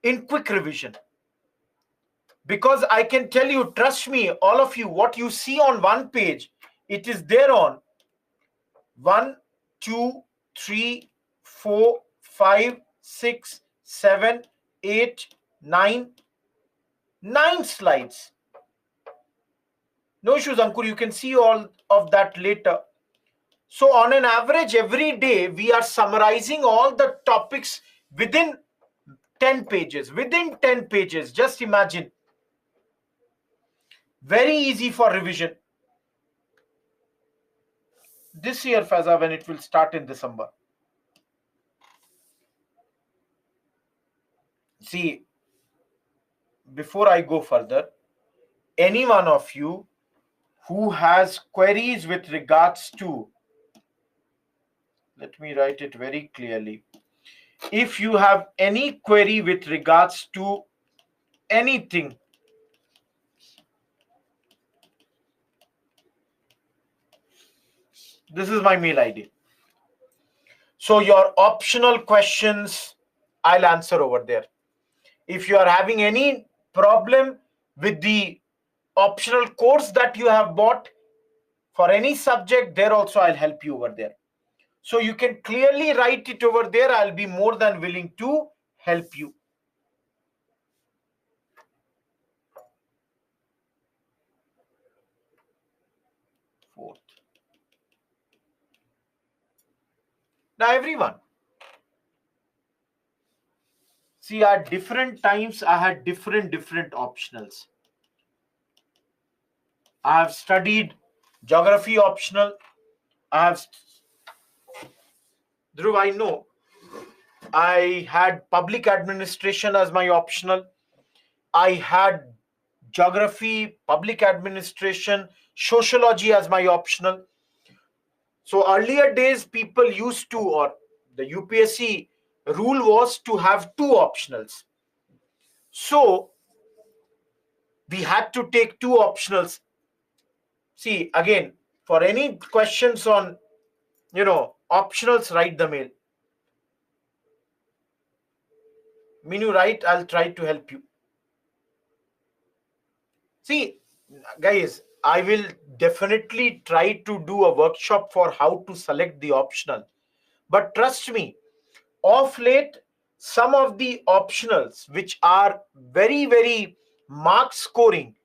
in quick revision. Because I can tell you, trust me, all of you, what you see on one page, it is there on 1, 2, 3, 4, 5, 6, 7, 8, 9 slides. No issues, Ankur. You can see all of that later. So on an average, every day, we are summarizing all the topics within 10 pages. Within 10 pages, just imagine. Very easy for revision. This year, Faza, when it will start in December. See, before I go further, any one of you who has queries with regards to, let me write it very clearly. If you have any query with regards to anything, this is my mail ID. So your optional questions, I'll answer over there. If you are having any problem with the optional course that you have bought for any subject, there also I'll help you over there. So you can clearly write it over there. I'll be more than willing to help you. Fourth. Now everyone, see, at different times I had different optionals. I have studied geography optional. Dhruv, I know. I had public administration as my optional. I had geography, public administration, sociology as my optional. So earlier days, people used to, or the UPSC rule was to have 2 optionals. So we had to take 2 optionals. See, again, for any questions on, optionals, write the mail. Minu, write, I'll try to help you. See, guys, I will definitely try to do a workshop for how to select the optional. But trust me, of late, some of the optionals which are very mark scoring,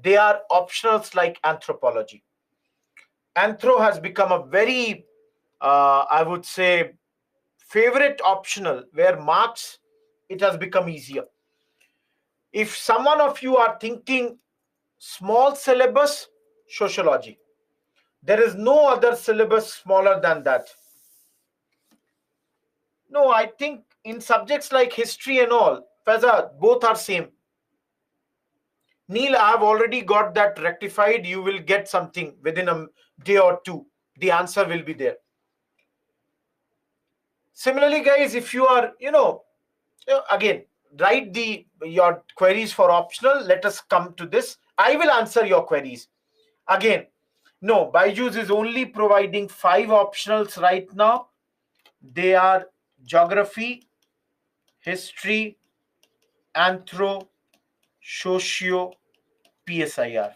they are optionals like anthropology. Anthro has become a very, I would say, favorite optional where marks, it has become easier. If someone of you are thinking small syllabus, sociology. There is no other syllabus smaller than that. No, I think in subjects like history and all, Faza, both are same. Neil, I have already got that rectified. You will get something within a day or two. The answer will be there. Similarly, guys, if you are, again, write your queries for optional. Let us come to this. I will answer your queries. Again, no, Byju's is only providing 5 optionals right now. They are geography, history, anthro, socio, PSIR.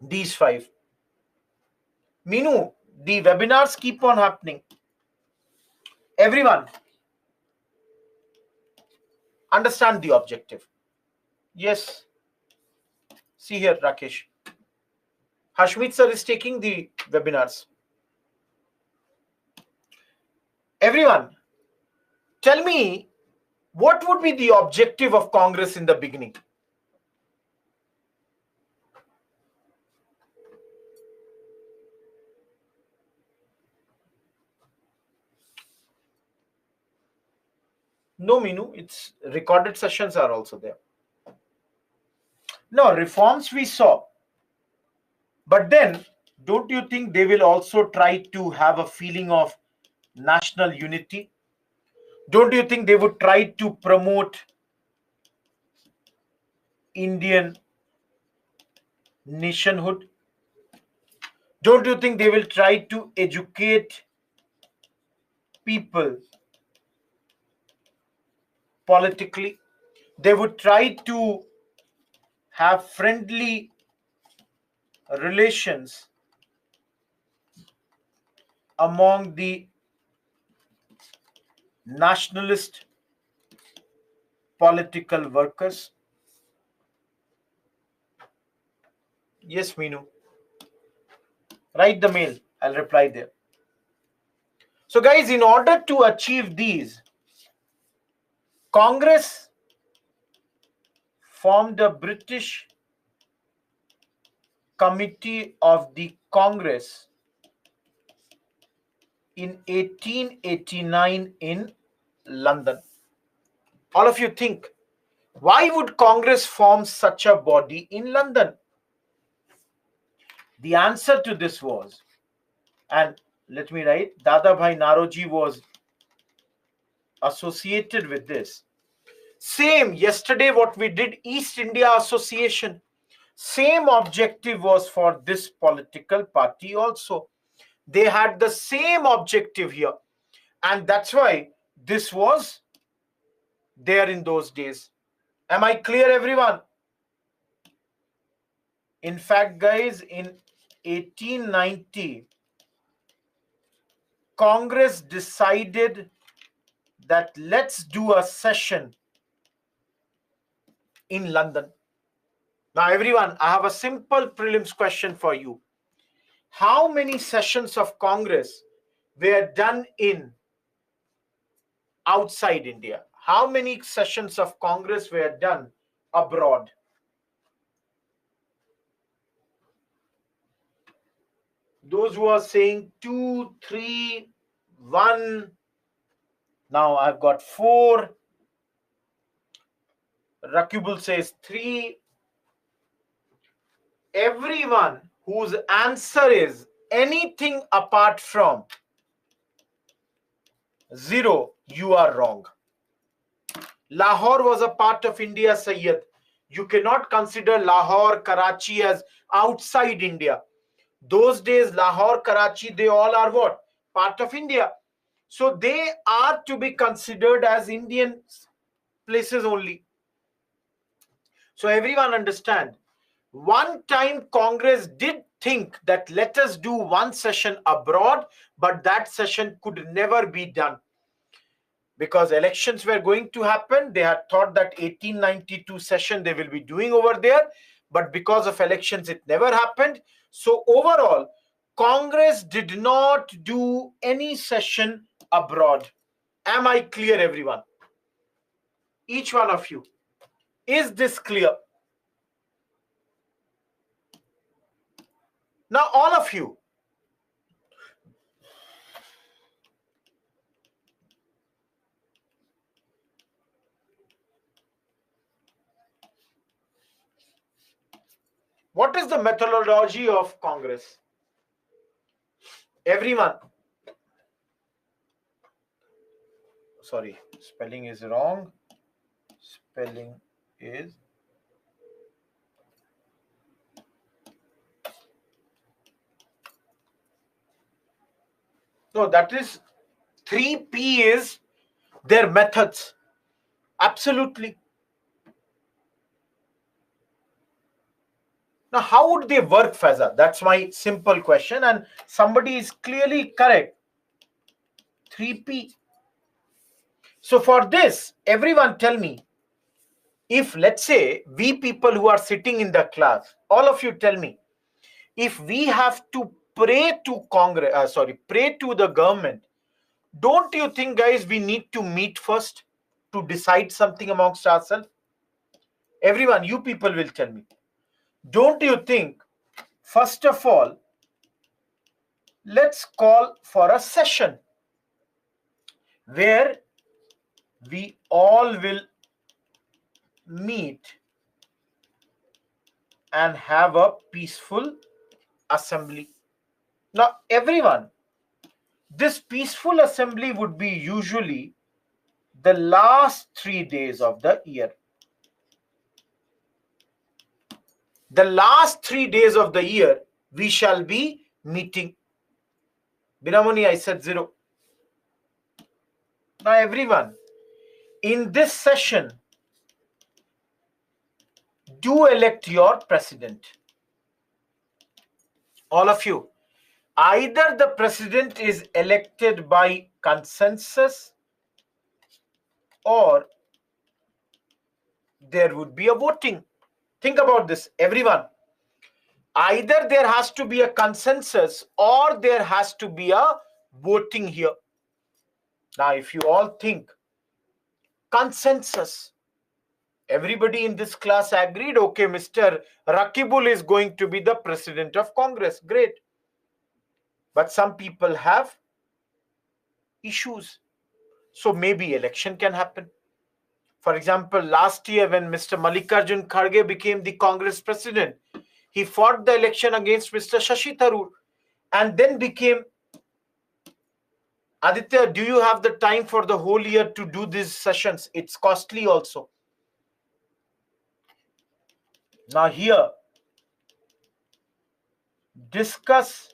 These 5. Minu, the webinars keep on happening. Everyone, understand the objective. Yes. See here, Rakesh. Hashmit sir is taking the webinars. Everyone, tell me, what would be the objective of Congress in the beginning? No, Minu, it's recorded sessions are also there. No, reforms we saw. But then, don't you think they will also try to have a feeling of national unity? Don't you think they would try to promote Indian nationhood? Don't you think they will try to educate people politically? They would try to have friendly relations among the nationalist political workers. Yes, Meenu. Write the mail. I'll reply there. So, guys, in order to achieve these, Congress formed a British Committee of the Congress in 1889 in London. All of you think, why would Congress form such a body in London? The answer to this was, and let me write, Dadabhai Naroji was associated with this. Same, yesterday what we did, East India Association, same objective was for this political party also. They had the same objective here. And that's why this was there in those days. Am I clear, everyone? In fact, guys, in 1890, Congress decided that let's do a session in London. Now, everyone, I have a simple prelims question for you. How many sessions of Congress were done in outside India? How many sessions of Congress were done abroad? Those who are saying 2, 3, 1. Now I've got 4. Rakibul says 3. Everyone whose answer is anything apart from 0, you are wrong. Lahore was a part of India, Sayyid. You cannot consider Lahore, Karachi as outside India. Those days, Lahore, Karachi, they all are what? Part of India. So they are to be considered as Indian places only. So everyone understand. One time Congress did think that let us do one session abroad, but that session could never be done. Because elections were going to happen, they had thought that 1892 session they will be doing over there, but because of elections it never happened. So overall, Congress did not do any session abroad. Am I clear, everyone? Each one of you. Is this clear? Now all of you, what is the methodology of Congress? Everyone. Sorry, spelling is wrong. Spelling is no, that is 3P is their methods. Absolutely. Now, how would they work, Faiza? That's my simple question. And somebody is clearly correct. 3P. So for this, everyone tell me, if let's say we people who are sitting in the class, all of you tell me, if we have to pray to Congress, pray to the government, don't you think, guys, we need to meet first to decide something amongst ourselves? Everyone, you people will tell me. Don't you think, first of all, let's call for a session where we all will meet and have a peaceful assembly. Now, everyone, this peaceful assembly would be usually the last 3 days of the year. The last 3 days of the year, we shall be meeting. Binamoni, I said 0. Now, everyone, in this session, do elect your president. All of you. Either the president is elected by consensus or there would be a voting. Think about this, everyone. Either there has to be a consensus or there has to be a voting here. Now, if you all think consensus, everybody in this class agreed, okay, Mr. Rakibul is going to be the president of Congress. Great. But some people have issues. So maybe election can happen. For example, last year when Mr. Mallikarjun Kharge became the Congress president, he fought the election against Mr. Shashi Tharoor and then became. Aditya, do you have the time for the whole year to do these sessions? It's costly also. Now here, discuss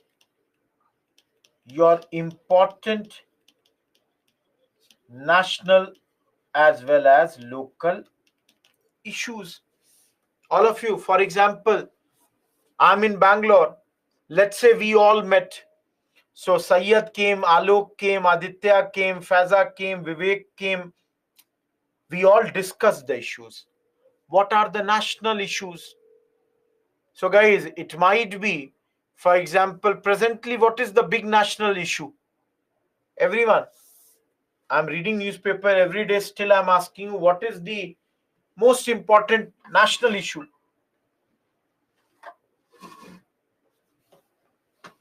your important national as well as local issues. All of you, for example, I'm in Bangalore. Let's say we all met. So Sayyid came, Alok came, Aditya came, Faiza came, Vivek came. We all discussed the issues. What are the national issues? So guys, it might be, for example, presently, what is the big national issue? Everyone, I'm reading newspaper every day. Still, I'm asking you, what is the most important national issue?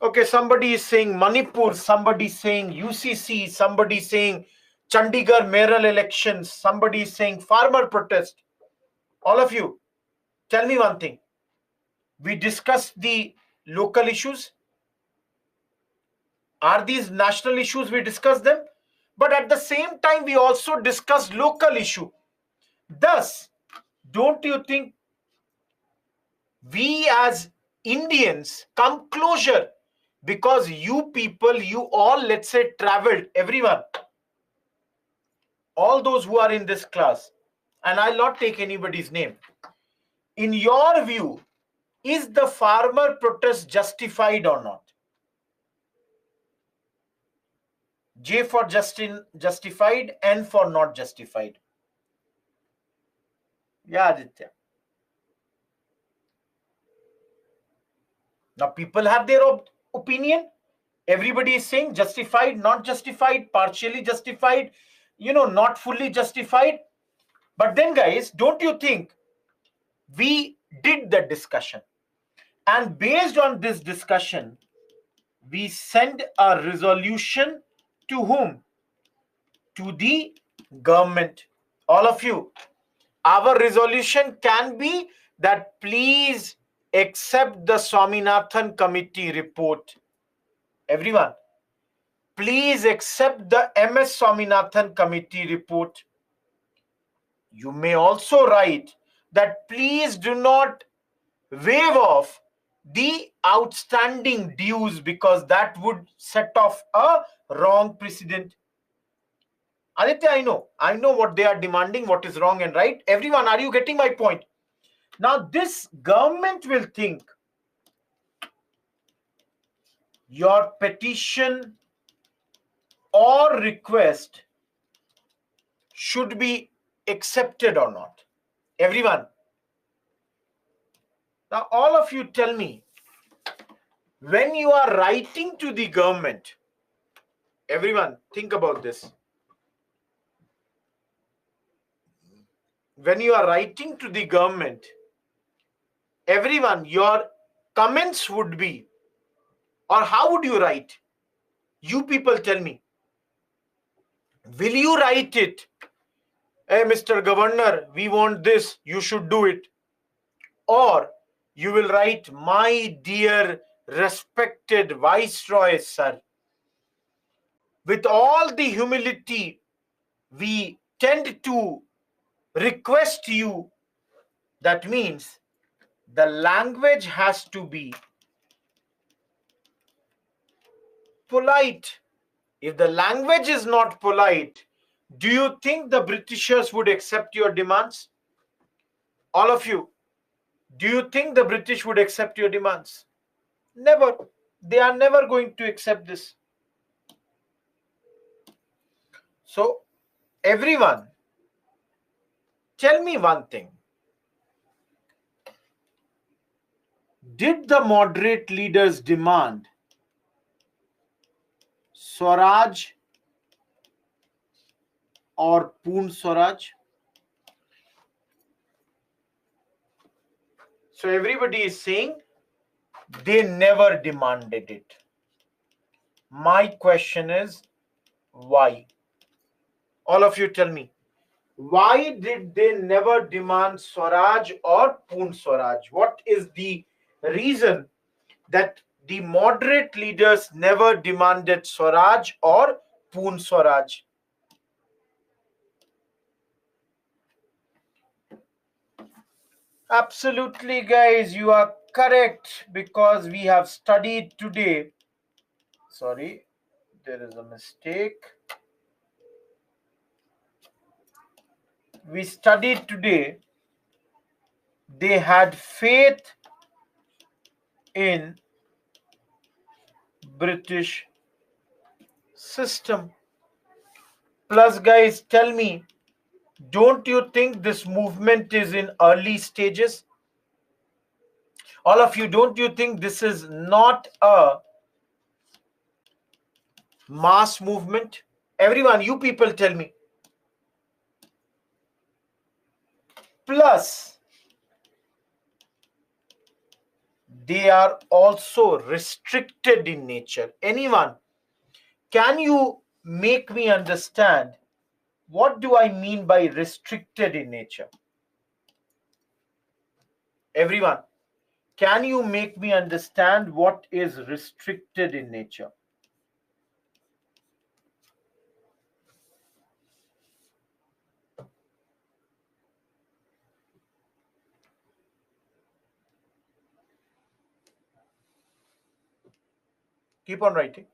Okay, somebody is saying Manipur, somebody is saying UCC, somebody is saying Chandigarh mayoral elections, somebody is saying farmer protest. All of you, tell me one thing. We discussed the local issues. Are these national issues? We discussed them. But at the same time, we also discussed local issue. Thus, don't you think we as Indians come closer? Because you people, you all, let's say, traveled, everyone, all those who are in this class, and I'll not take anybody's name. In your view, is the farmer protest justified or not? J for justified, N for not justified. Yeah, Aditya. Now, people have their opinion. Everybody is saying justified, not justified, partially justified, not fully justified. But then, guys, don't you think we did the discussion? And based on this discussion, we send a resolution to whom? To the government. All of you. Our resolution can be that please accept the Swaminathan committee report. Everyone, please accept the MS Swaminathan committee report. You may also write that please do not waive off the outstanding dues because that would set off a wrong precedent. Aditya, I know what they are demanding, what is wrong and right. Everyone, are you getting my point? Now, this government will think your petition or request should be accepted or not. Everyone. Now, all of you tell me, when you are writing to the government, everyone, think about this. When you are writing to the government, everyone, your comments would be, or how would you write? You people tell me. Will you write it Hey, Mr. Governor, we want this, you should do it. Or you will write, my dear respected Viceroy, sir. With all the humility, we tend to request you. That means the language has to be polite. If the language is not polite, do you think the Britishers would accept your demands? All of you, do you think the British would accept your demands? Never. They are never going to accept this. So, everyone, tell me one thing. Did the moderate leaders demand Swaraj or Poon Swaraj? So everybody is saying they never demanded it. My question is, why? All of you tell me. Why did they never demand Swaraj or Poon Swaraj? What is the reason that the moderate leaders never demanded Swaraj or Poon Swaraj? Absolutely, guys, you are correct, because we have studied today. Sorry, there is a mistake. We studied today. They had faith in British system. Plus, guys, tell me, don't you think this movement is in early stages? All of you, don't you think this is not a mass movement? Everyone, you people tell me. Plus, they are also restricted in nature. Anyone, can you make me understand what do I mean by restricted in nature? Everyone, can you make me understand what is restricted in nature? Keep on writing.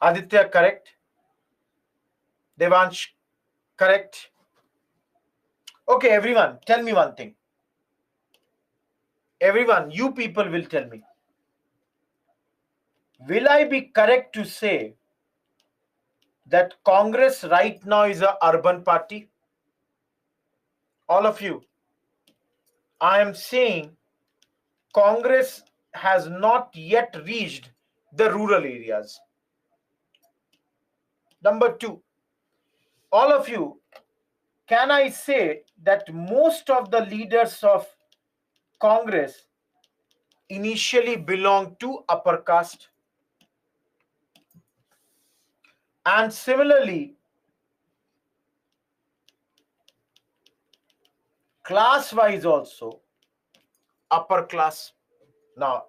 Aditya, correct. Devansh, correct. Okay, everyone, tell me one thing. Everyone, you people will tell me. Will I be correct to say that Congress right now is an urban party? All of you, I am saying Congress has not yet reached the rural areas. Number two, all of you, can I say that most of the leaders of Congress initially belonged to upper caste? And similarly, class-wise also, upper class. Now,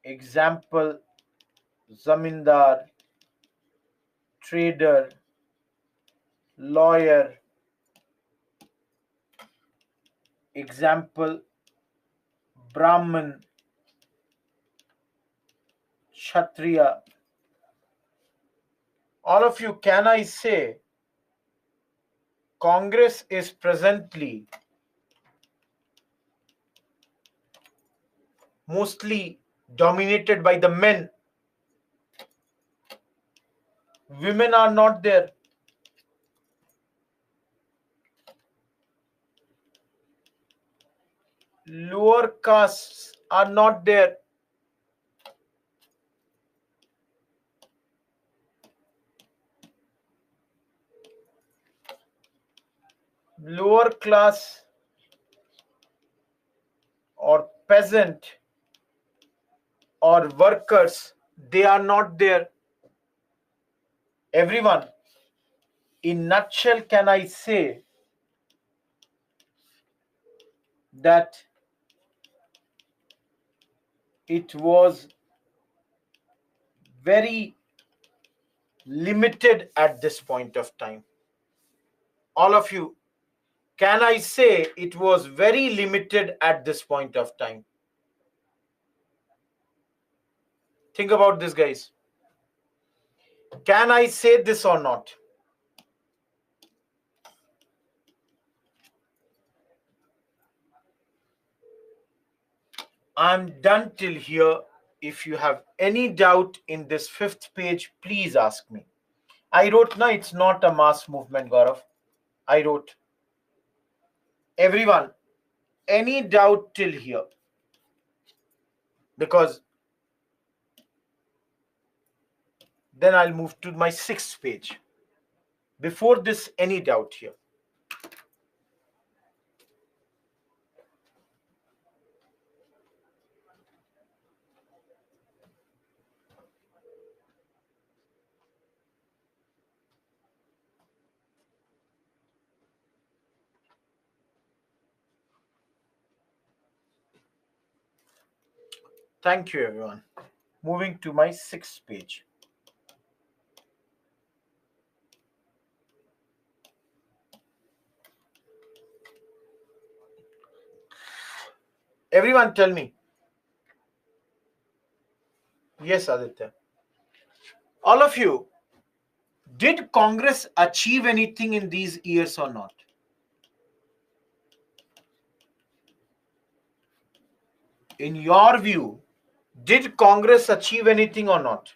example, zamindar, trader, lawyer. Example, Brahman, Kshatriya. All of you, can I say Congress is presently mostly dominated by the men? Women are not there. Lower castes are not there. Lower class or peasant or workers, they are not there. Everyone, in nutshell, can I say that it was very limited at this point of time? All of you, can I say it was very limited at this point of time? Think about this, guys. Can I say this or not? I'm done till here. If you have any doubt in this 5th page, please ask me. I wrote, no, it's not a mass movement, Gaurav. I wrote. Everyone, any doubt till here? Because then I'll move to my 6th page. Before this, any doubt here? Thank you, everyone. Moving to my 6th page. Everyone tell me. Yes, Aditya. All of you, did Congress achieve anything in these years or not? In your view, did Congress achieve anything or not?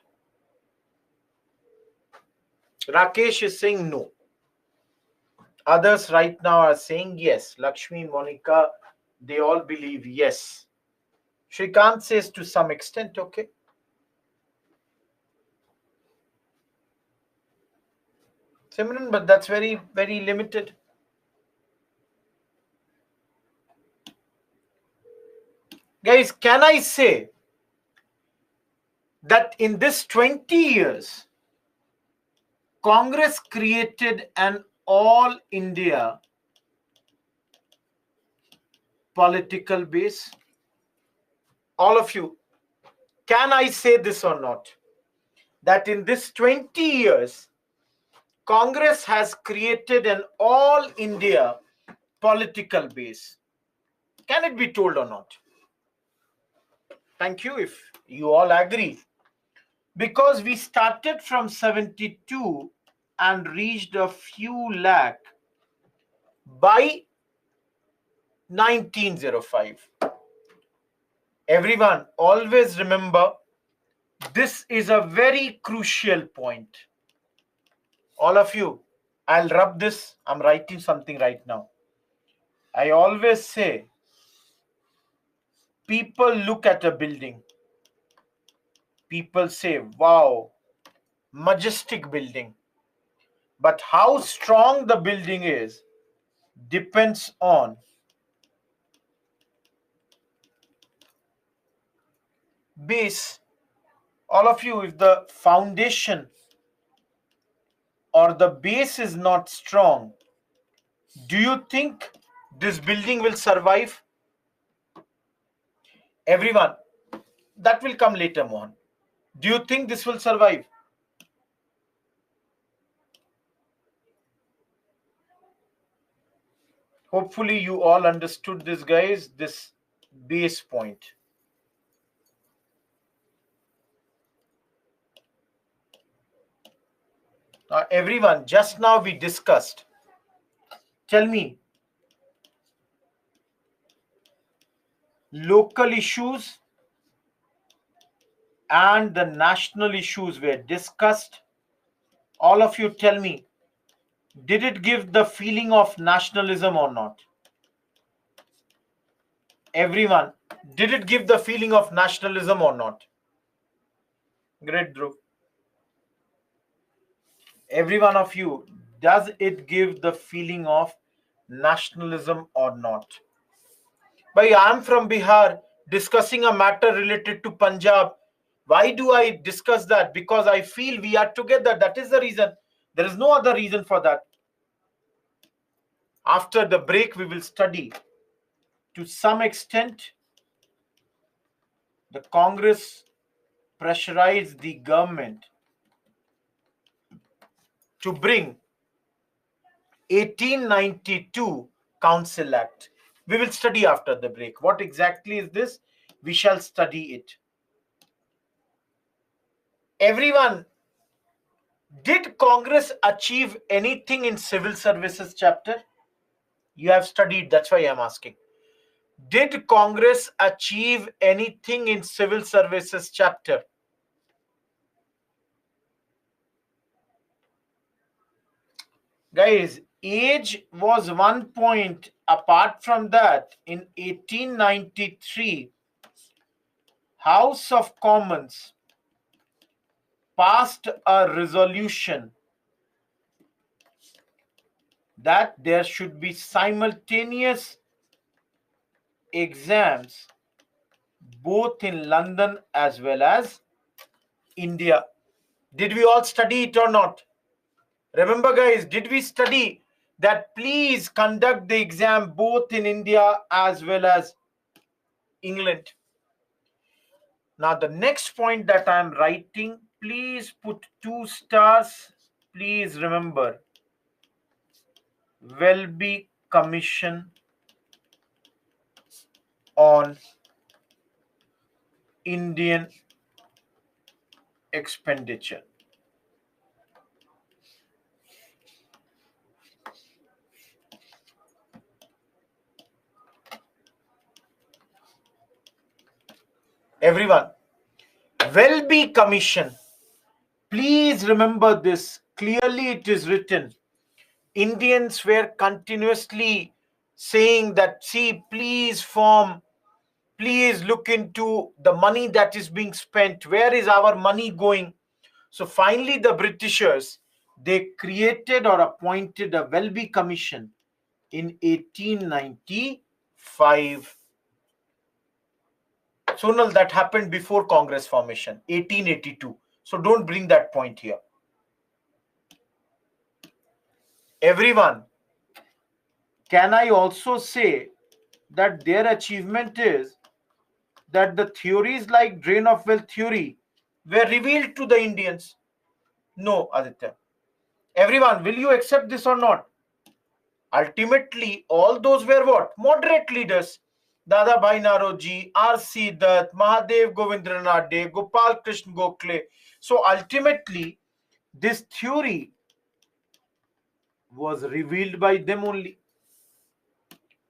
Rakesh is saying no. Others right now are saying yes. Lakshmi, Monica, they all believe yes. Shrikant says to some extent, okay. Simran, but that's very, very limited. Guys, can I say that in this 20 years, Congress created an all India political base? All of you, can I say this or not? That in this 20 years, Congress has created an all India political base. Can it be told or not? Thank you if you all agree. Because we started from 72 and reached a few lakh by 1905. Everyone, always remember, this is a very crucial point. All of you, I'll rub this. I'm writing something right now. I always say, people look at a building. People say, wow, majestic building. But how strong the building is depends on base. All of you, if the foundation or the base is not strong, do you think this building will survive? Everyone, that will come later, Mohan. Do you think this will survive? Hopefully you all understood this, guys, this base point. Everyone, just now we discussed. Tell me, local issues and the national issues were discussed. All of you tell me, did it give the feeling of nationalism or not? Everyone, did it give the feeling of nationalism or not? Great, Dhruv. Every one of you, does it give the feeling of nationalism or not? But I'm from Bihar, discussing a matter related to Punjab. Why do I discuss that? Because I feel we are together. That is the reason. There is no other reason for that. After the break, we will study to some extent the Congress pressurized the government to bring 1892 Council Act. We will study after the break. What exactly is this? We shall study it. Everyone, did Congress achieve anything in civil services chapter? You have studied, that's why I am asking. Did Congress achieve anything in civil services chapter? Guys, age was one point. Apart from that, in 1893, House of Commons passed a resolution that there should be simultaneous exams both in London as well as India. Did we all study it or not? Remember, guys, did we study that please conduct the exam both in India as well as England? Now, the next point that I'm writing, please put 2 stars. Please remember, Welby Commission on Indian expenditure. Everyone, Welby Commission. Please remember this. Clearly it is written. Indians were continuously saying that, see, please form, please look into the money that is being spent. Where is our money going? So finally the Britishers, they created or appointed a Welby Commission in 1895. Sonal, that happened before Congress formation, 1882. So don't bring that point here. Everyone, can I also say that their achievement is that the theories like drain of wealth theory were revealed to the Indians? No, Aditya. Everyone, will you accept this or not? Ultimately, all those were what? Moderate leaders. Dada Bhai Naroji, R.C. Dutt, Mahadev Govindranath Dev, Gopal Krishna Gokhale. So ultimately, this theory was revealed by them only.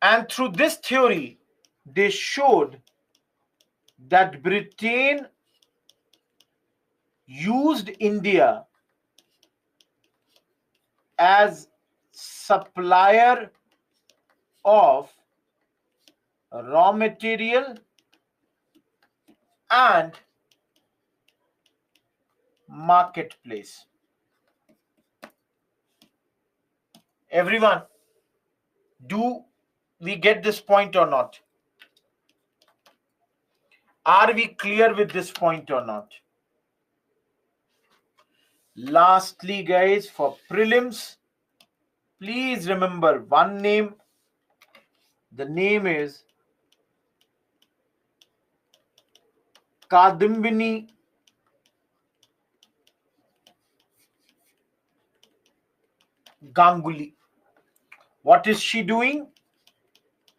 And through this theory, they showed that Britain used India as supplier of raw material and marketplace. Everyone, do we get this point or not? Are we clear with this point or not? Lastly, guys, for prelims, please remember one name. The name is Kadimbini Ganguly. What is she doing?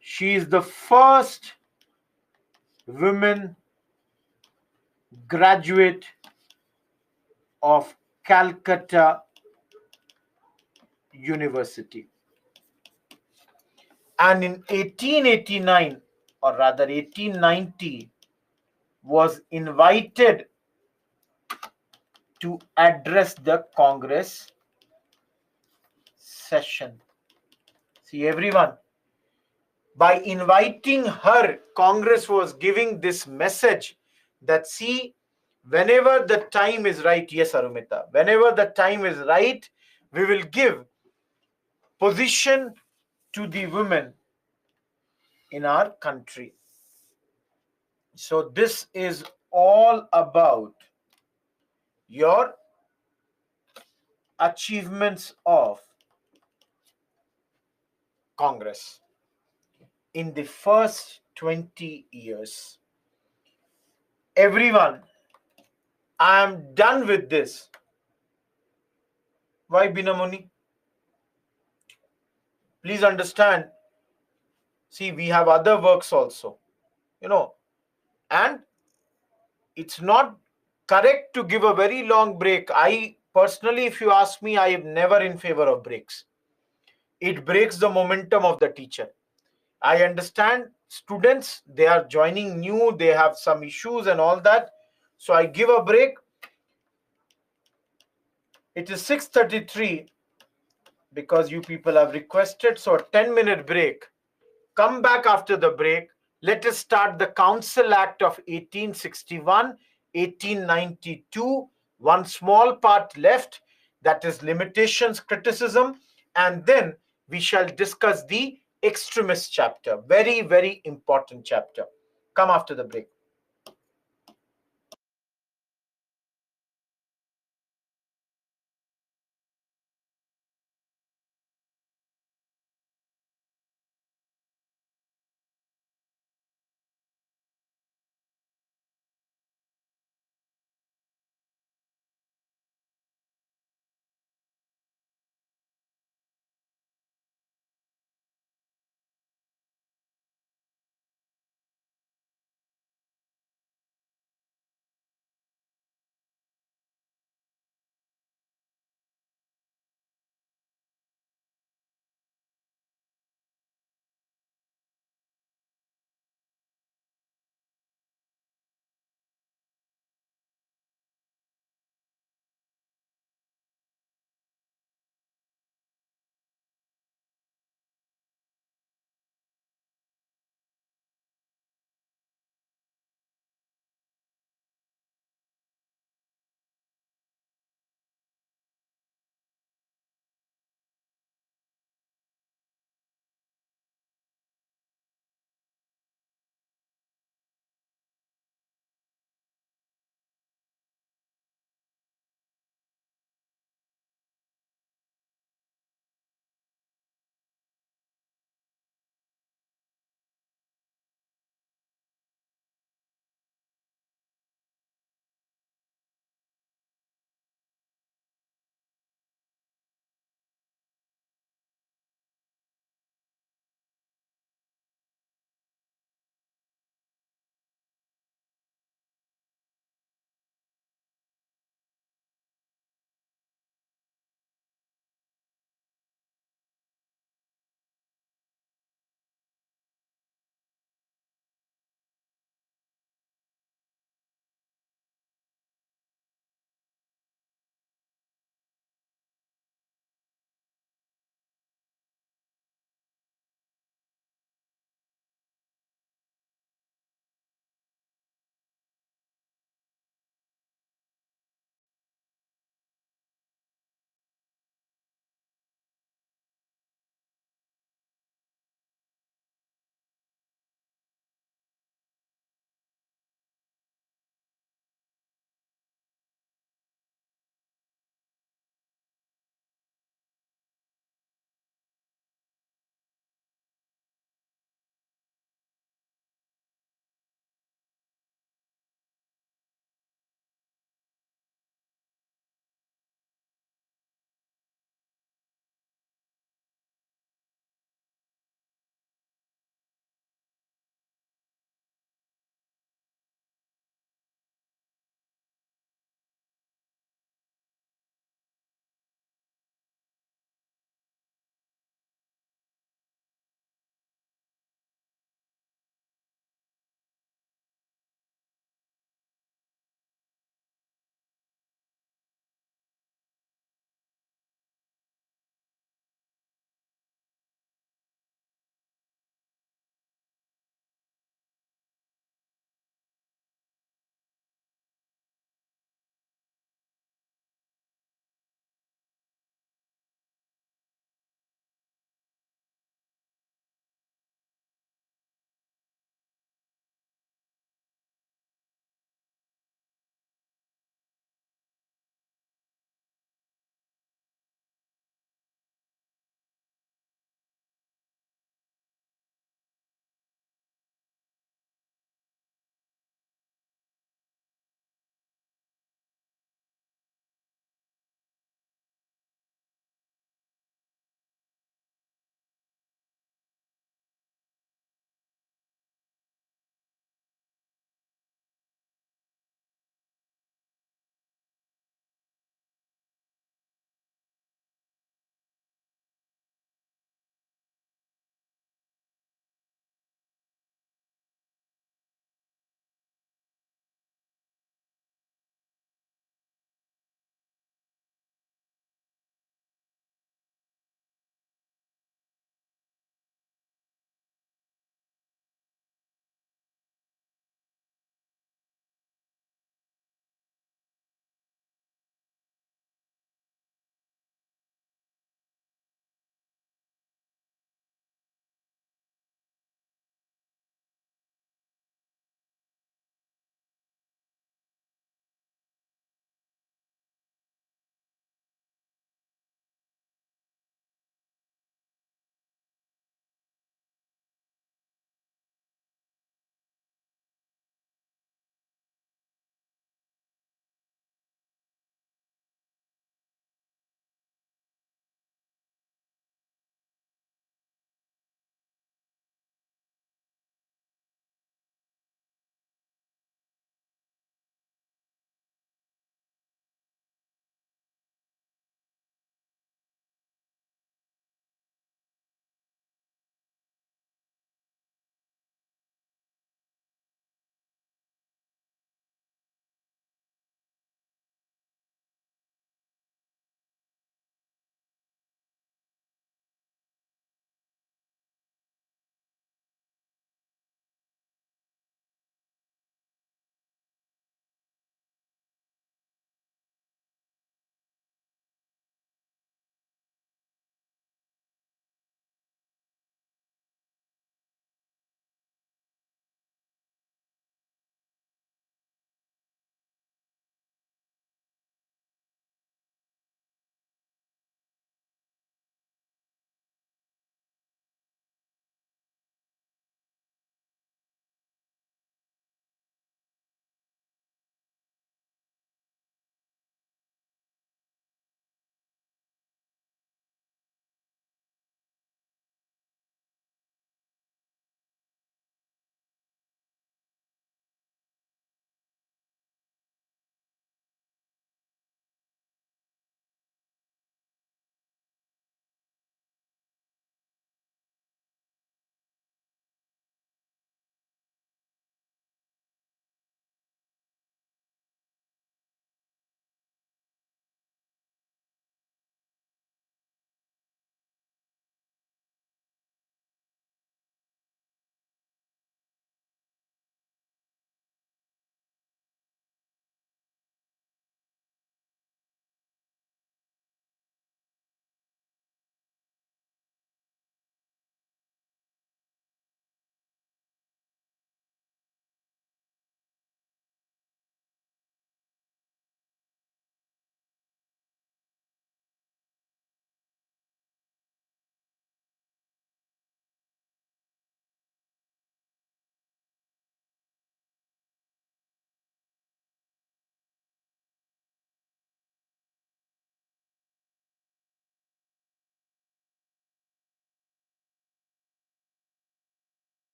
She is the first woman graduate of Calcutta University. And in 1889, or rather 1890, was invited to address the Congress session. See, everyone, by inviting her, Congress was giving this message that, see, whenever the time is right, yes, Arumita, whenever the time is right, we will give position to the women in our country. So this is all about your achievements of Congress in the first 20 years. Everyone, I am done with this. Why Binamoni? Please understand. See, we have other works also, and it's not correct to give a very long break. I personally, if you ask me, I am never in favor of breaks. It breaks the momentum of the teacher. I understand students, they are joining new, they have some issues and all that. So I give a break. It is 6:33 because you people have requested. So a 10-minute break. Come back after the break. Let us start the Council Act of 1861, 1892. One small part left, that is limitations criticism. And then we shall discuss the extremist chapter. Very, very important chapter. Come after the break.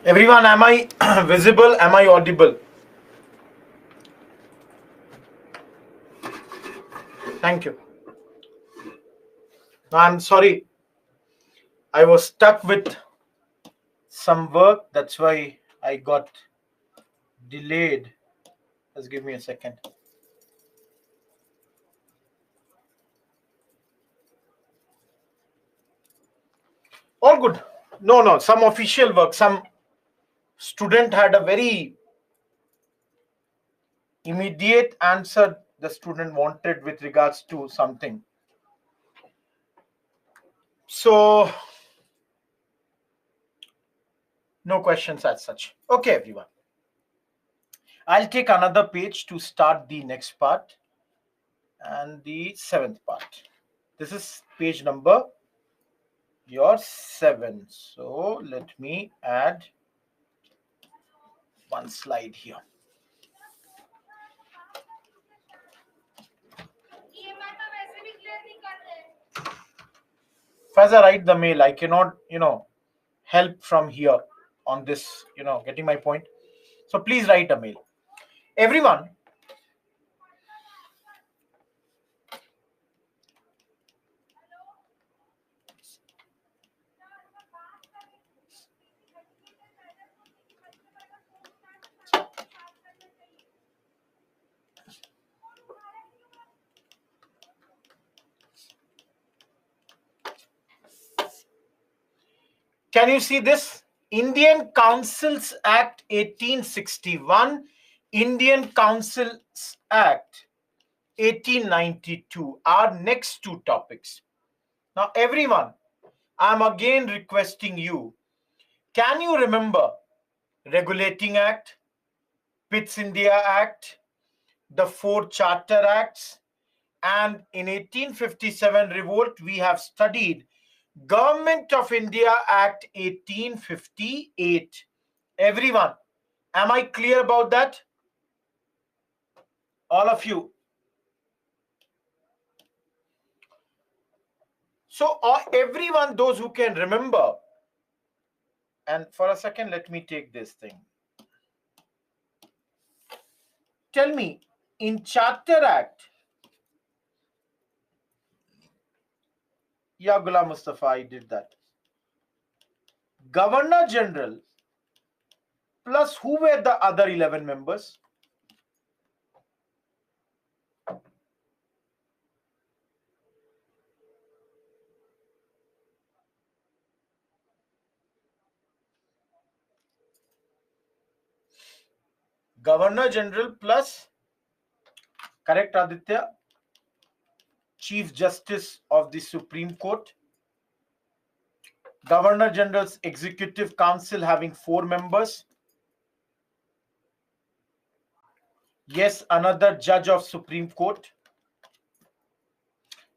Everyone, am I visible? Am I audible? Thank you. I'm sorry. I was stuck with some work. That's why I got delayed. Just give me a second. All good. No, some official work. Some student had a very immediate answer the student wanted with regards to something. So, no questions as such. Okay, everyone. I'll take another page to start the next part and the 7th part. This is page number your 7. So, let me add one slide here. As I write the mail, I cannot, help from here on this, getting my point. So please write a mail. Everyone, can you see this? Indian Councils Act 1861, Indian Councils Act 1892 are next two topics. Now, everyone, I'm again requesting you, can you remember Regulating Act, Pitt's India Act, the 4 Charter Acts, and in 1857 revolt, we have studied Government of India Act 1858. Everyone, am I clear about that? All of you. So everyone, those who can remember, and for a second, let me take this thing. Tell me, in Charter Act, yeah, Ghulam Mustafa, I did that. Governor General plus who were the other 11 members? Governor General plus, correct Aditya, Chief Justice of the Supreme Court. Governor General's Executive Council having 4 members. Yes, another judge of Supreme Court.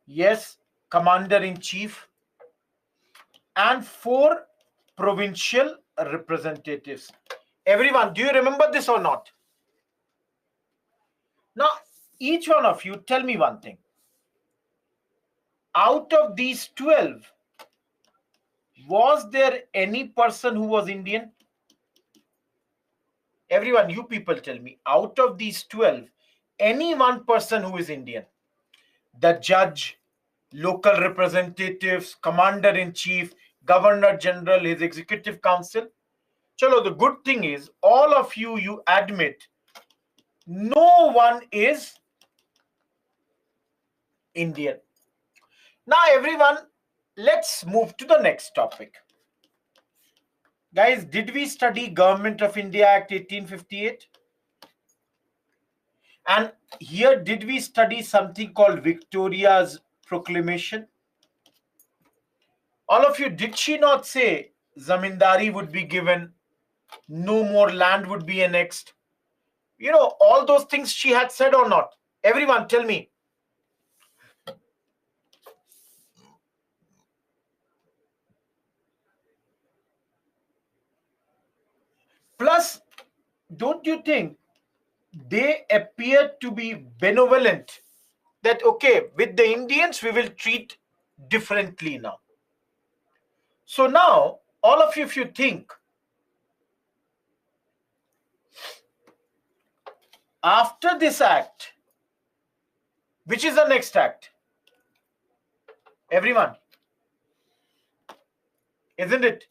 Yes, Commander-in-Chief. And 4 provincial representatives. Everyone, do you remember this or not? Now, each one of you, tell me one thing. Out of these 12, was there any person who was Indian? Everyone, you people tell me, out of these 12, any one person who is Indian? The judge, local representatives, commander-in-chief, governor-general, his executive council. Chalo, the good thing is, all of you, you admit, no one is Indian. Now, everyone, let's move to the next topic. Guys, did we study Government of India Act 1858? And here, did we study something called Victoria's Proclamation? All of you, did she not say zamindari would be given, no more land would be annexed? You know, all those things she had said or not? Everyone, tell me. Plus, don't you think they appear to be benevolent? That, okay, with the Indians, we will treat differently now. So now, all of you, if you think, After this act, which is the next act? Everyone, isn't it?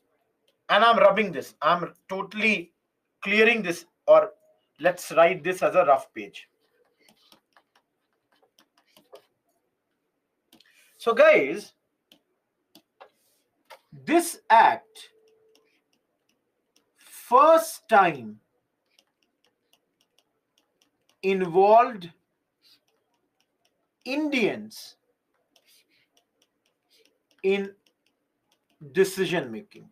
And I'm rubbing this. I'm totally clearing this, or let's write this as a rough page. So guys, this act first time involved Indians in decision making.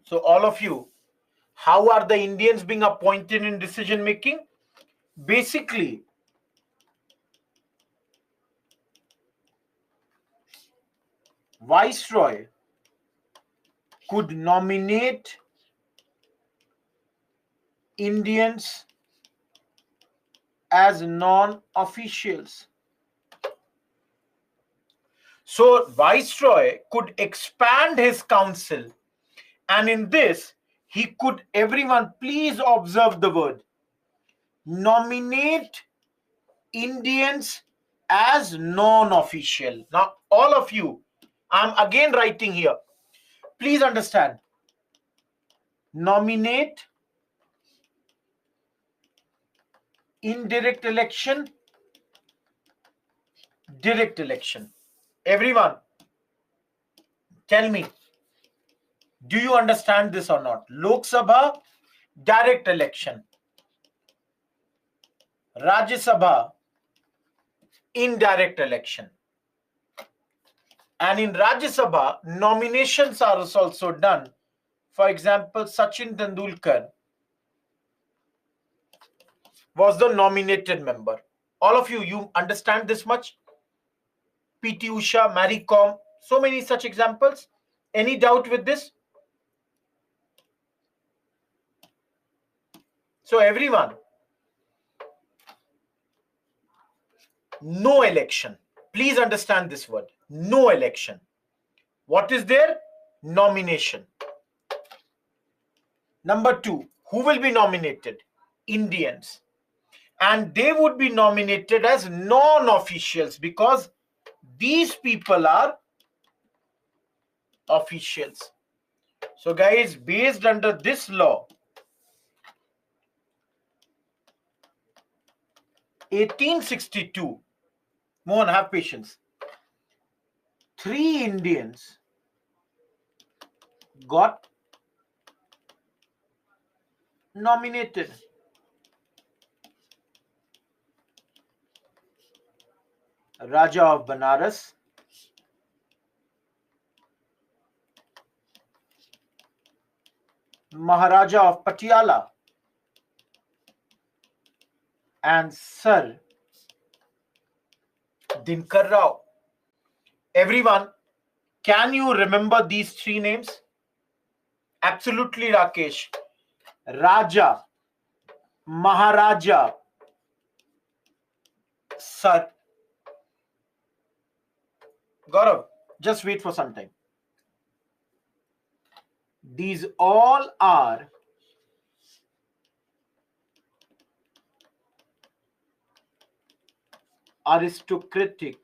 So all of you, how are the Indians being appointed in decision making? Basically, Viceroy could nominate Indians as non-officials. So Viceroy could expand his council, and in this he could, everyone please observe the word, nominate Indians as non-official. Now all of you, I'm again writing here, please understand, nominate, indirect election, direct election. Everyone, tell me, do you understand this or not? Lok Sabha, direct election. Rajya Sabha, indirect election. And in Rajya Sabha, nominations are also done. For example, Sachin Tendulkar was the nominated member. All of you, you understand this much? P.T. Usha, Marie Kom, so many such examples. Any doubt with this? So everyone, no election. Please understand this word, no election. What is there? Nomination. Number two, who will be nominated? Indians. And they would be nominated as non-officials because these people are officials. So guys, based under this law, 1862, Mohan, have patience. 3 Indians got nominated. Raja of Banaras, Maharaja of Patiala, and Sir Dinkar Rao. Everyone, can you remember these 3 names? Absolutely, Rakesh. Raja, Maharaja, Sir. Gaurav, just wait for some time. These all are aristocratic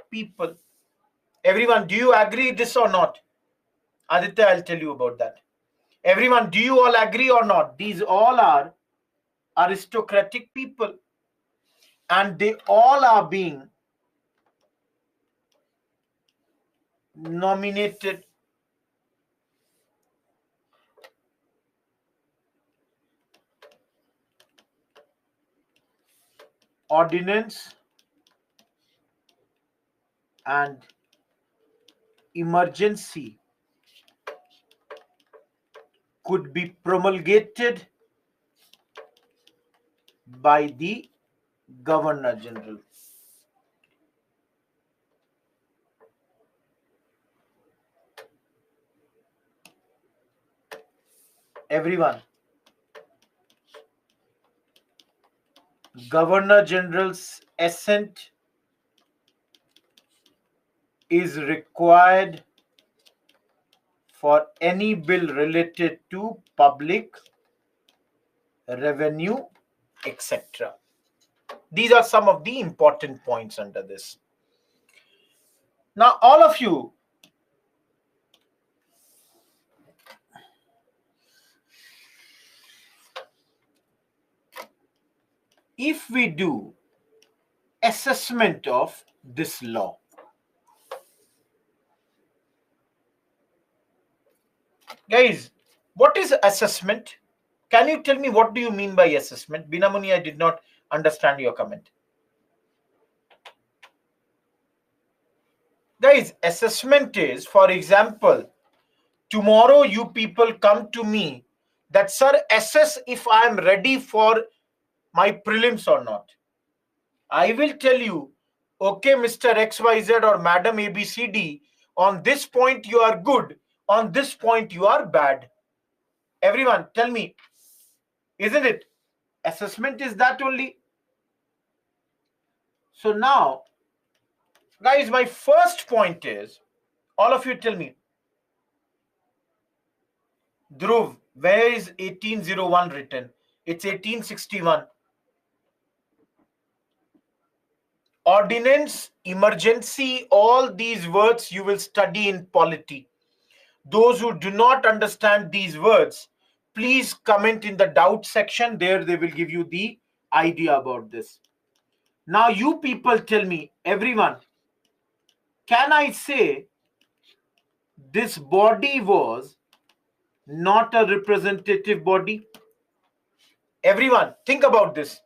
people. Everyone, do you agree this or not? Aditya, I'll tell you about that. Everyone, do you all agree or not? These all are aristocratic people. And they all are being nominated. Ordinance and emergency could be promulgated by the Governor General. Everyone, Governor General's assent is required for any bill related to public revenue, etc. These are some of the important points under this. Now, all of you, if we do assessment of this law, guys, what is assessment? Can you tell me what do you mean by assessment? Binamuni, I did not understand your comment. Guys, assessment is, for example, tomorrow you people come to me that, sir, assess if I am ready for my prelims or not. I will tell you, okay, Mr. XYZ or Madam ABCD, on this point you are good, on this point you are bad. Everyone, tell me, isn't it? Assessment is that only. So now, guys, my first point is, all of you tell me, Dhruv, where is 1801 written? It's 1861. Ordinance, emergency, all these words you will study in polity. Those who do not understand these words, please comment in the doubt section. There they will give you the idea about this. Now you people tell me, everyone, can I say this body was not a representative body? Everyone, think about this.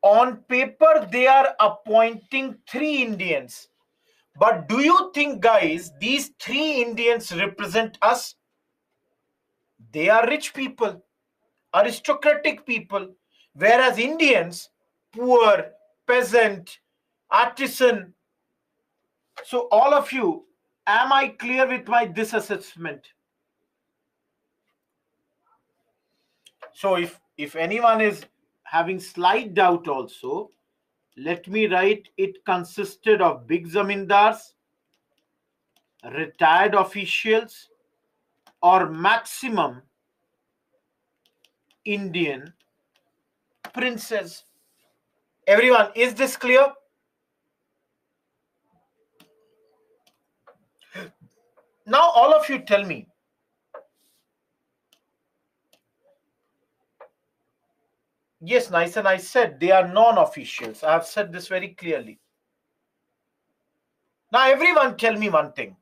On paper, they are appointing 3 Indians. But do you think, guys, these 3 Indians represent us? They are rich people, aristocratic people, whereas Indians, poor, peasant, artisan. So all of you, am I clear with my this assessment? So if anyone is having slight doubt also, let me write it consisted of big zamindars, retired officials, or maximum Indian princes. Everyone, is this clear? Now all of you tell me, yes, nice, and I said they are non-officials. I have said this very clearly. Now everyone tell me one thing.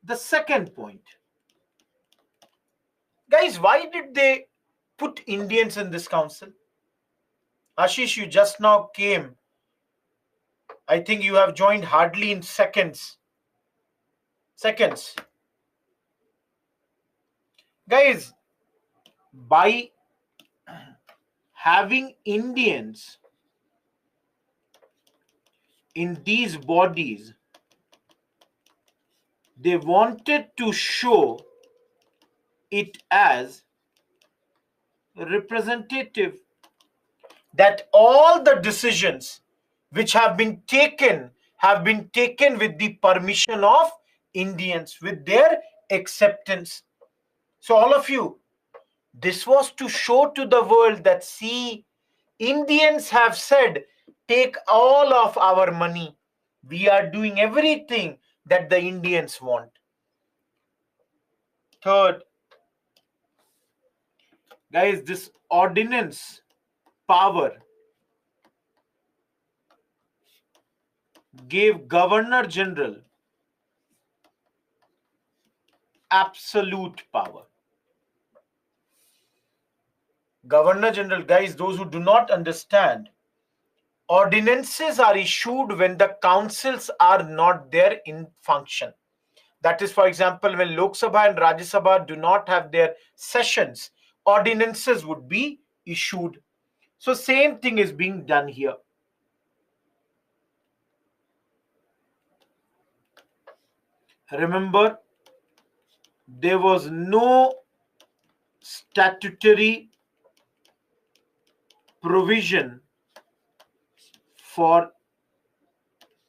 The second point. Guys, why did they put Indians in this council? Ashish, you just now came. I think you have joined hardly in seconds. Guys, by having Indians in these bodies, they wanted to show it as representative, that all the decisions which have been taken with the permission of Indians, with their acceptance. So all of you, this was to show to the world that, see, Indians have said, take all of our money. We are doing everything that the Indians want. Third, guys, this ordinance power gave Governor General absolute power. Governor General, guys, those who do not understand, ordinances are issued when the councils are not there in function. That is, for example, when Lok Sabha and Rajya Sabha do not have their sessions, ordinances would be issued. So same thing is being done here. Remember, there was no statutory provision for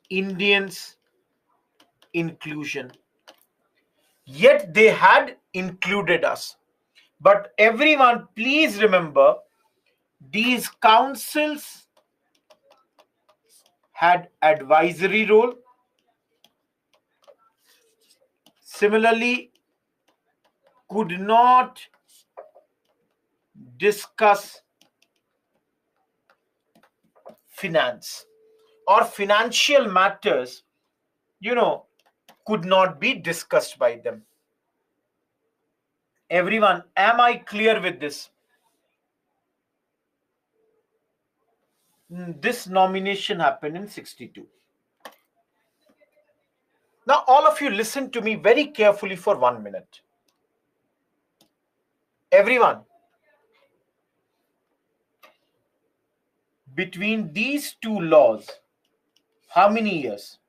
Indians inclusion. Yet they had included us. But everyone, please remember, these councils had advisory role. Similarly, could not discuss finance or financial matters, could not be discussed by them. Everyone, am I clear with this? This nomination happened in 62. Now, all of you listen to me very carefully for 1 minute. Everyone, between these two laws, how many years?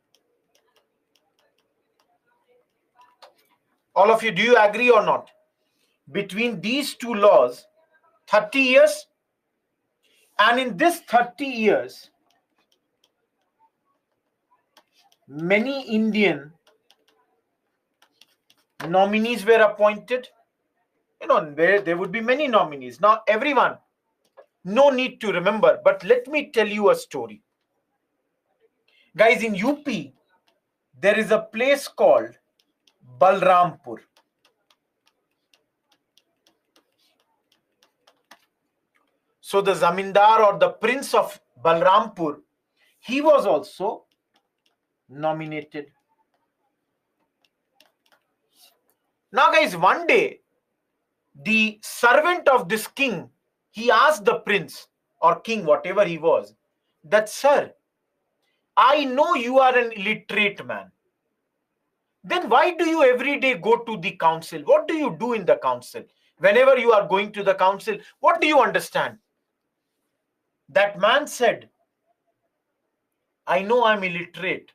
All of you, do you agree or not? Between these two laws, 30 years. And in this 30 years, many Indian nominees were appointed. There would be many nominees. Now, everyone, no need to remember, but let me tell you a story. Guys, in UP, there is a place called Balrampur. So the Zamindar or the Prince of Balrampur, he was also nominated. Now, guys, one day, the servant of this king, he asked the prince or king, whatever he was, that, sir, I know you are an illiterate man. Then why do you every day go to the council? What do you do in the council? Whenever you are going to the council, what do you understand? That man said, I know I'm illiterate,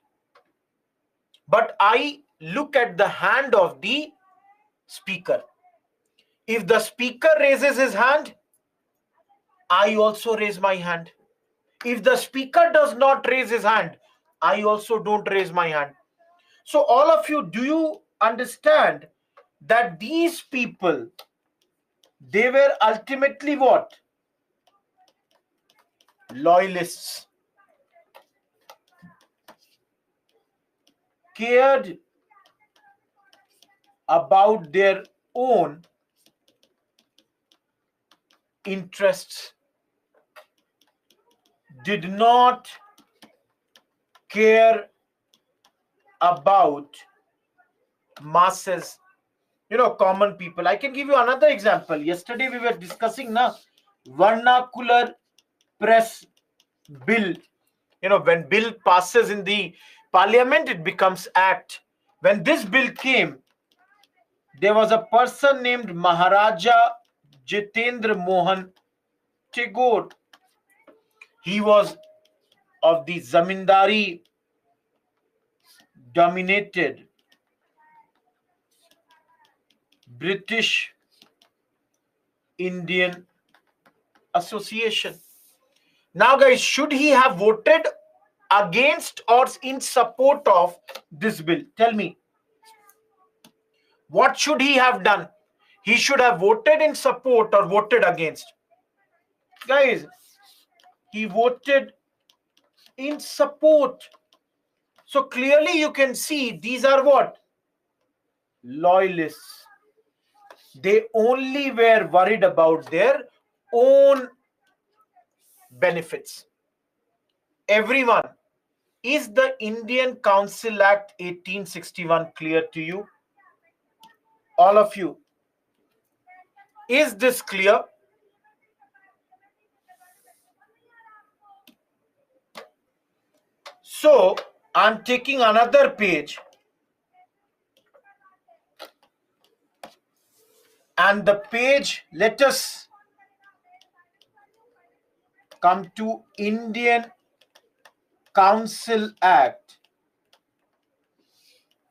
but I look at the hand of the speaker. If the speaker raises his hand, I also raise my hand. If the speaker does not raise his hand, I also don't raise my hand. So all of you, do you understand that these people, they were ultimately what? Loyalists. Cared about their own interests. Did not care about masses, common people. I can give you another example. Yesterday we were discussing vernacular press bill. When bill passes in the parliament, it becomes act. When this bill came, there was a person named Maharaja Jitendra Mohan Tagore. He was of the zamindari dominated British Indian Association. Now, guys, should he have voted against or in support of this bill? Tell me. What should he have done? He should have voted in support or voted against. Guys, he voted in support. So clearly you can see these are what? Loyalists. They only were worried about their own benefits. Everyone, is the Indian Council Act 1861 clear to you? All of you, is this clear? So I'm taking another page, and the page, let us come to Indian Council Act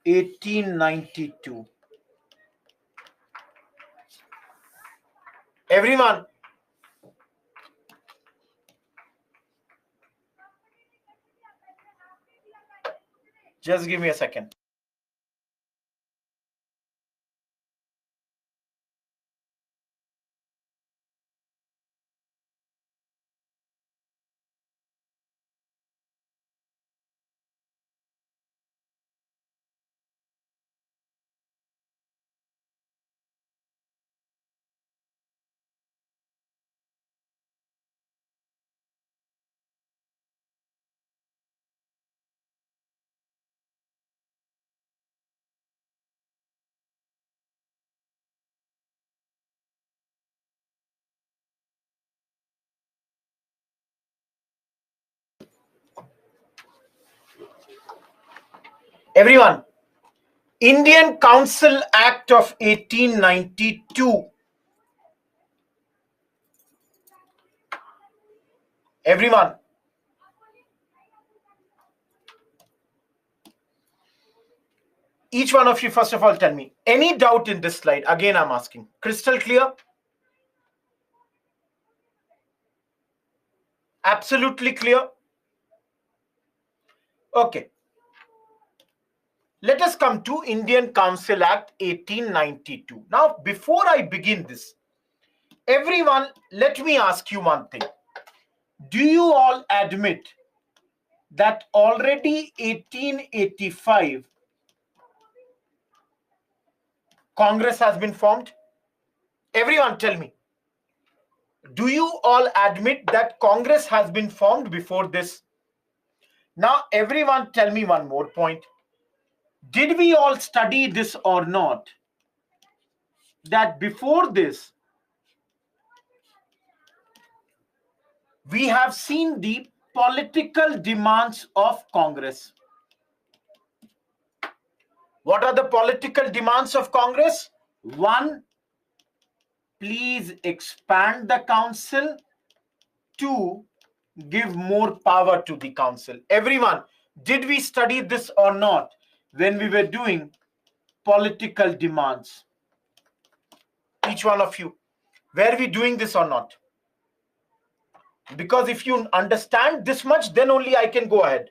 1892. Everyone, just give me a second. Everyone, Indian Council Act of 1892. Everyone, each one of you, first of all, tell me, any doubt in this slide? Again, I'm asking. Crystal clear? Absolutely clear? Okay. Let us come to Indian Council Act 1892. Now, before I begin this, everyone, let me ask you one thing. Do you all admit that already 1885 Congress has been formed? Everyone tell me. Do you all admit that Congress has been formed before this? Now, everyone tell me one more point. Did we all study this or not? That before this, we have seen the political demands of Congress. What are the political demands of Congress? One, please expand the council. Two, give more power to the council. Everyone, did we study this or not when we were doing political demands? Each one of you, were we doing this or not? Because if you understand this much, then only I can go ahead.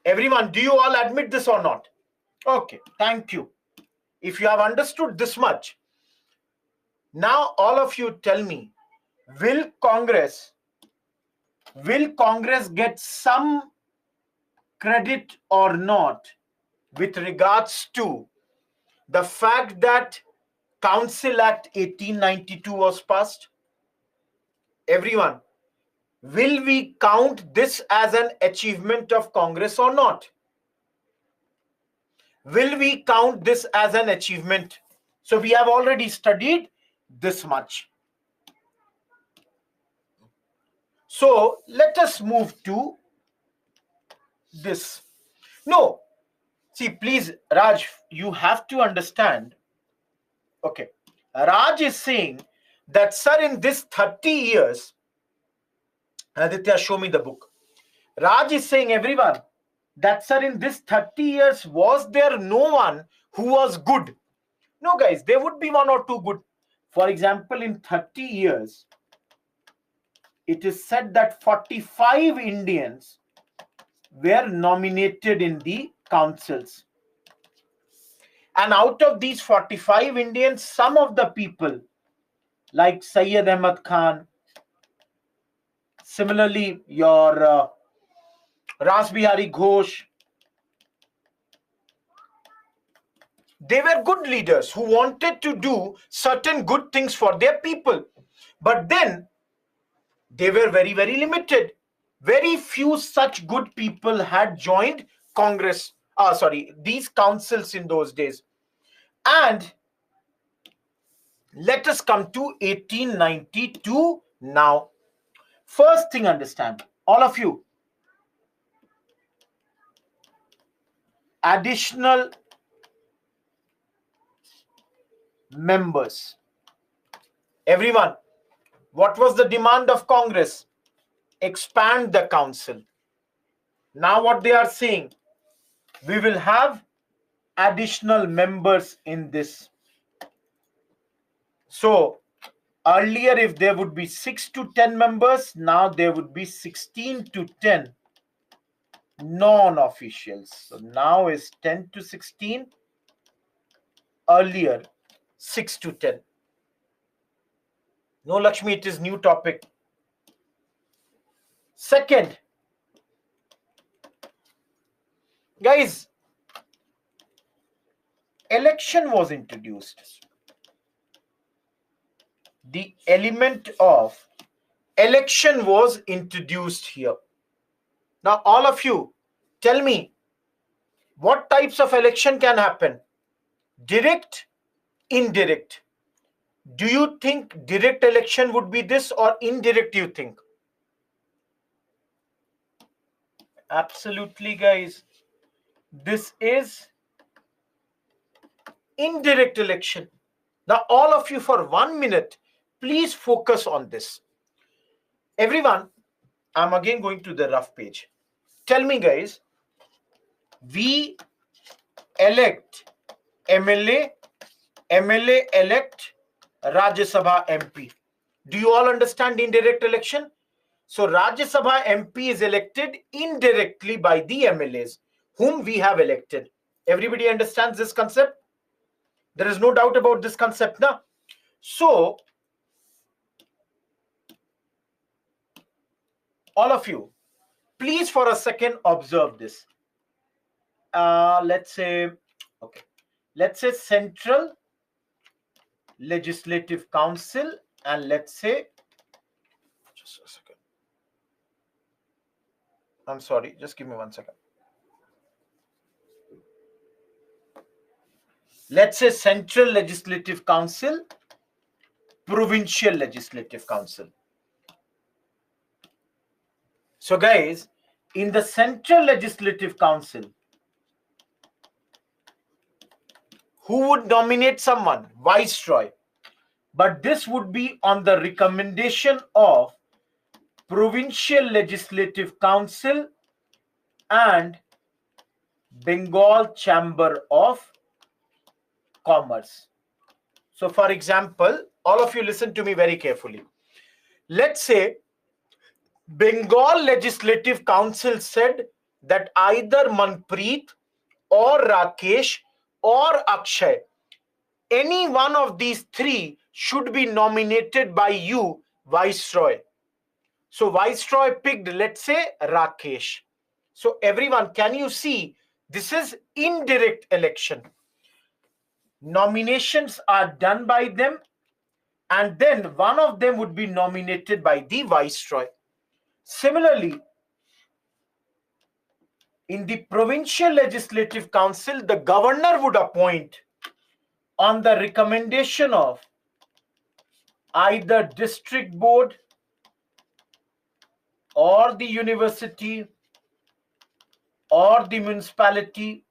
Everyone, do you all admit this or not? Okay, thank you. If you have understood this much, now all of you tell me, will Congress get some credit or not with regards to the fact that Council Act 1892 was passed? Everyone, will we count this as an achievement of Congress or not? Will we count this as an achievement? So we have already studied this much. So let us move to this. No, see, please, Raj, you have to understand. Okay, Raj is saying that, sir, in this 30 years, Aditya, show me the book. Raj is saying, everyone, that, sir, in this 30 years, was there no one who was good? No, guys, there would be one or two good. For example, in 30 years, it is said that 45 Indians were nominated in the councils. And out of these 45 Indians, some of the people like Syed Ahmad Khan, similarly your Ras Bihari Ghosh, they were good leaders who wanted to do certain good things for their people. But then they were very, very limited. Very few such good people had joined Congress, these councils in those days. And let us come to 1892 now. First thing, understand, all of you, additional members. Everyone, what was the demand of Congress? Expand the council. Now what they are saying, we will have additional members in this. So earlier, if there would be 6 to 10 members, now there would be 16 to 10 non-officials. So now is 10 to 16, earlier 6 to 10. No, Lakshmi, it is new topic. Second, guys, election was introduced. The element of election was introduced here. Now, all of you, tell me, what types of election can happen? Direct, indirect. Do you think direct election would be this or indirect, you think? Absolutely, guys. This is indirect election. Now, all of you, for 1 minute, please focus on this. Everyone, I'm again going to the rough page. Tell me, guys, we elect MLA, MLA elect Rajya Sabha MP. Do you all understand indirect election? So Rajya Sabha MP is elected indirectly by the MLAs whom we have elected. Everybody understands this concept? There is no doubt about this concept now. So all of you, please for a second observe this. Let's say Central Legislative Council, and let's say, just a second. I'm sorry, just give me 1 second. Let's say Central Legislative Council, Provincial Legislative Council. So guys, in the Central Legislative Council, who would nominate someone? Viceroy. But this would be on the recommendation of Provincial Legislative Council and Bengal Chamber of Commerce. So for example, all of you listen to me very carefully. Let's say Bengal Legislative Council said that either Manpreet or Rakesh or Akshay, any one of these three should be nominated by you, Viceroy. So Viceroy picked, let's say, Rakesh. So everyone, can you see this is indirect election? Nominations are done by them, and then one of them would be nominated by the Viceroy. Similarly, in the Provincial Legislative Council, the governor would appoint on the recommendation of either district board or the university or the municipality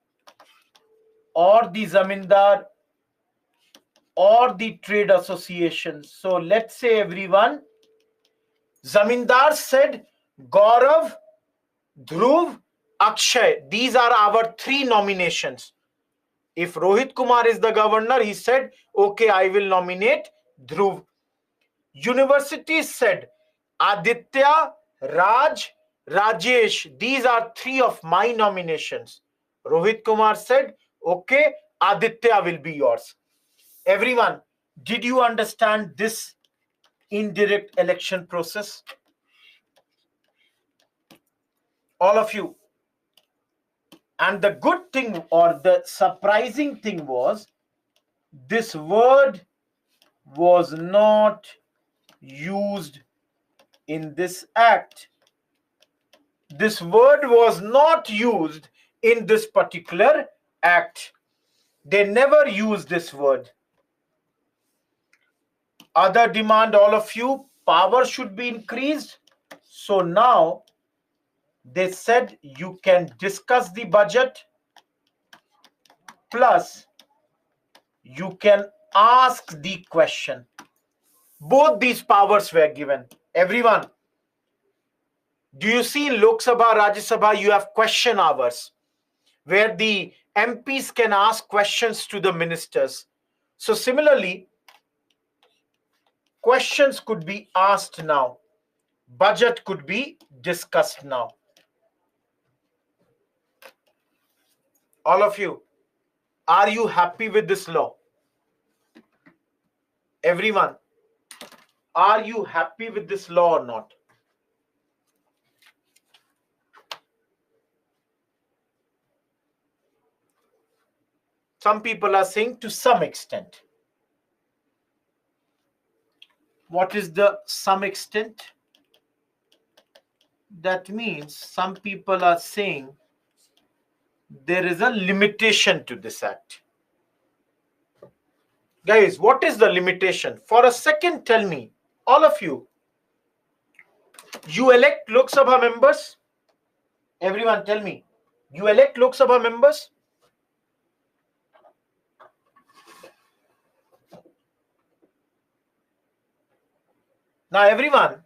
or the zamindar or the trade association. So let's say everyone, zamindar said Gaurav, Dhruv, Akshay, these are our three nominations. If Rohit Kumar is the governor, he said, okay, I will nominate Dhruv. University said Aditya, Raj, Rajesh, these are three of my nominations. Rohit Kumar said, okay, Aditya will be yours. Everyone, did you understand this indirect election process? All of you. And the good thing or the surprising thing was, this word was not used in this act. This word was not used in this particular act. They never used this word. Other demand, all of you, power should be increased. So now they said you can discuss the budget, plus you can ask the question. Both these powers were given. Everyone, do you see in Lok Sabha, Rajya Sabha, you have question hours where the MPs can ask questions to the ministers. So similarly, questions could be asked now. Budget could be discussed now. All of you, are you happy with this law? Everyone, are you happy with this law or not? Some people are saying to some extent. What is the some extent? That means some people are saying there is a limitation to this act. Guys, what is the limitation? For a second, tell me, all of you, you elect Lok Sabha members? Everyone tell me, you elect Lok Sabha members? Now everyone,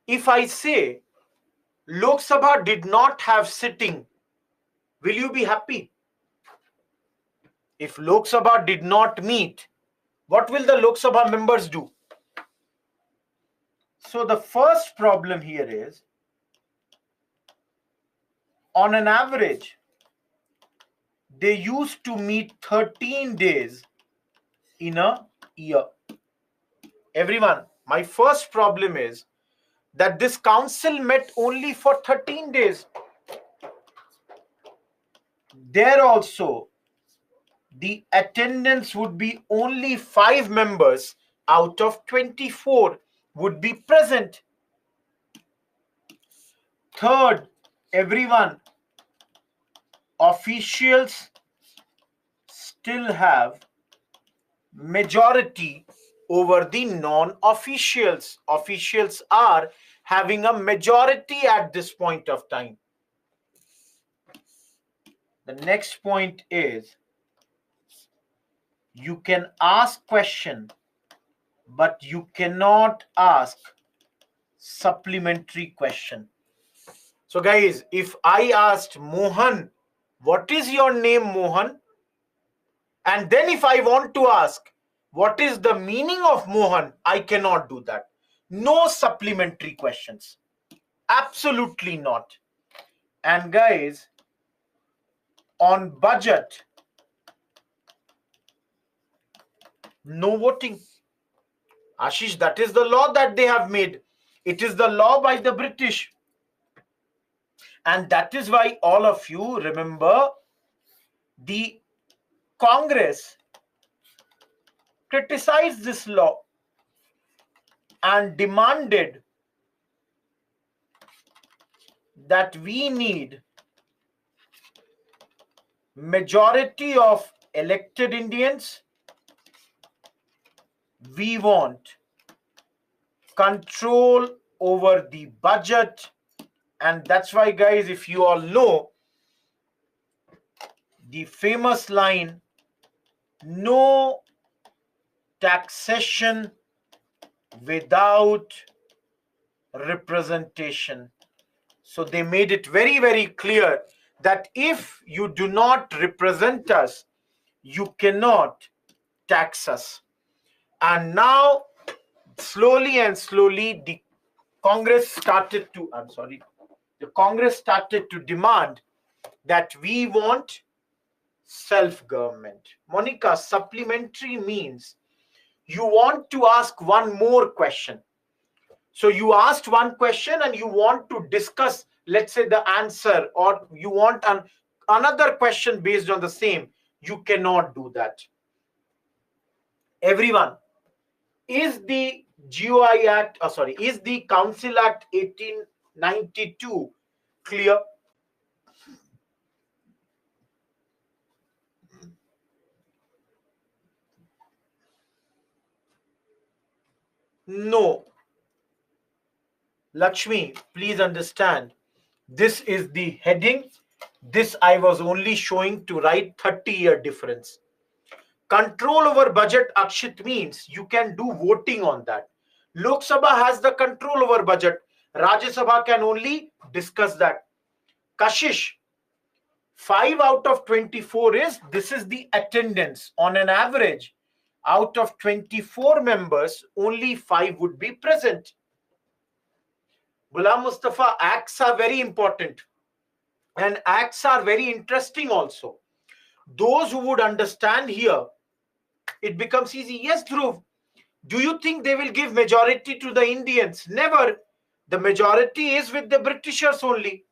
if I say Lok Sabha did not have sitting, will you be happy? If Lok Sabha did not meet, what will the Lok Sabha members do? So the first problem here is, on an average, they used to meet 13 days in a year. Everyone, my first problem is that this council met only for 13 days. There also, the attendance would be only 5 members out of 24 would be present. Third, everyone, officials still have majority over the non-officials. Officials are having a majority at this point of time. The next point is, you can ask question, but you cannot ask supplementary question. So guys, if I asked Mohan, what is your name, Mohan? And then if I want to ask, what is the meaning of Mohan? I cannot do that. No supplementary questions. Absolutely not. And guys, on budget, no voting. Ashish, that is the law that they have made. It is the law by the British. And that is why all of you remember the Congress criticized this law and demanded that we need majority of elected Indians. We want control over the budget. And that's why, guys, if you all know the famous line, no taxation without representation. So they made it very, very clear that if you do not represent us, you cannot tax us. And now, slowly and slowly, the Congress started to demand that we want self-government. Monica, supplementary means you want to ask one more question. So you asked one question and you want to discuss, let's say, the answer, or you want another question based on the same. You cannot do that. Everyone, is the GOI Act, is the Council Act 1892 clear? No. Lakshmi, please understand, this is the heading. This I was only showing to write 30-year difference. Control over budget, Akshit, means you can do voting on that. Lok Sabha has the control over budget. Rajya Sabha can only discuss that. Kashish, 5 out of 24 this is the attendance. On an average, out of 24 members, only 5 would be present. Ghulam Mustafa, acts are very important. And acts are very interesting also. Those who would understand here, it becomes easy. Yes, Dhruv. Do you think they will give majority to the Indians? Never. The majority is with the Britishers only.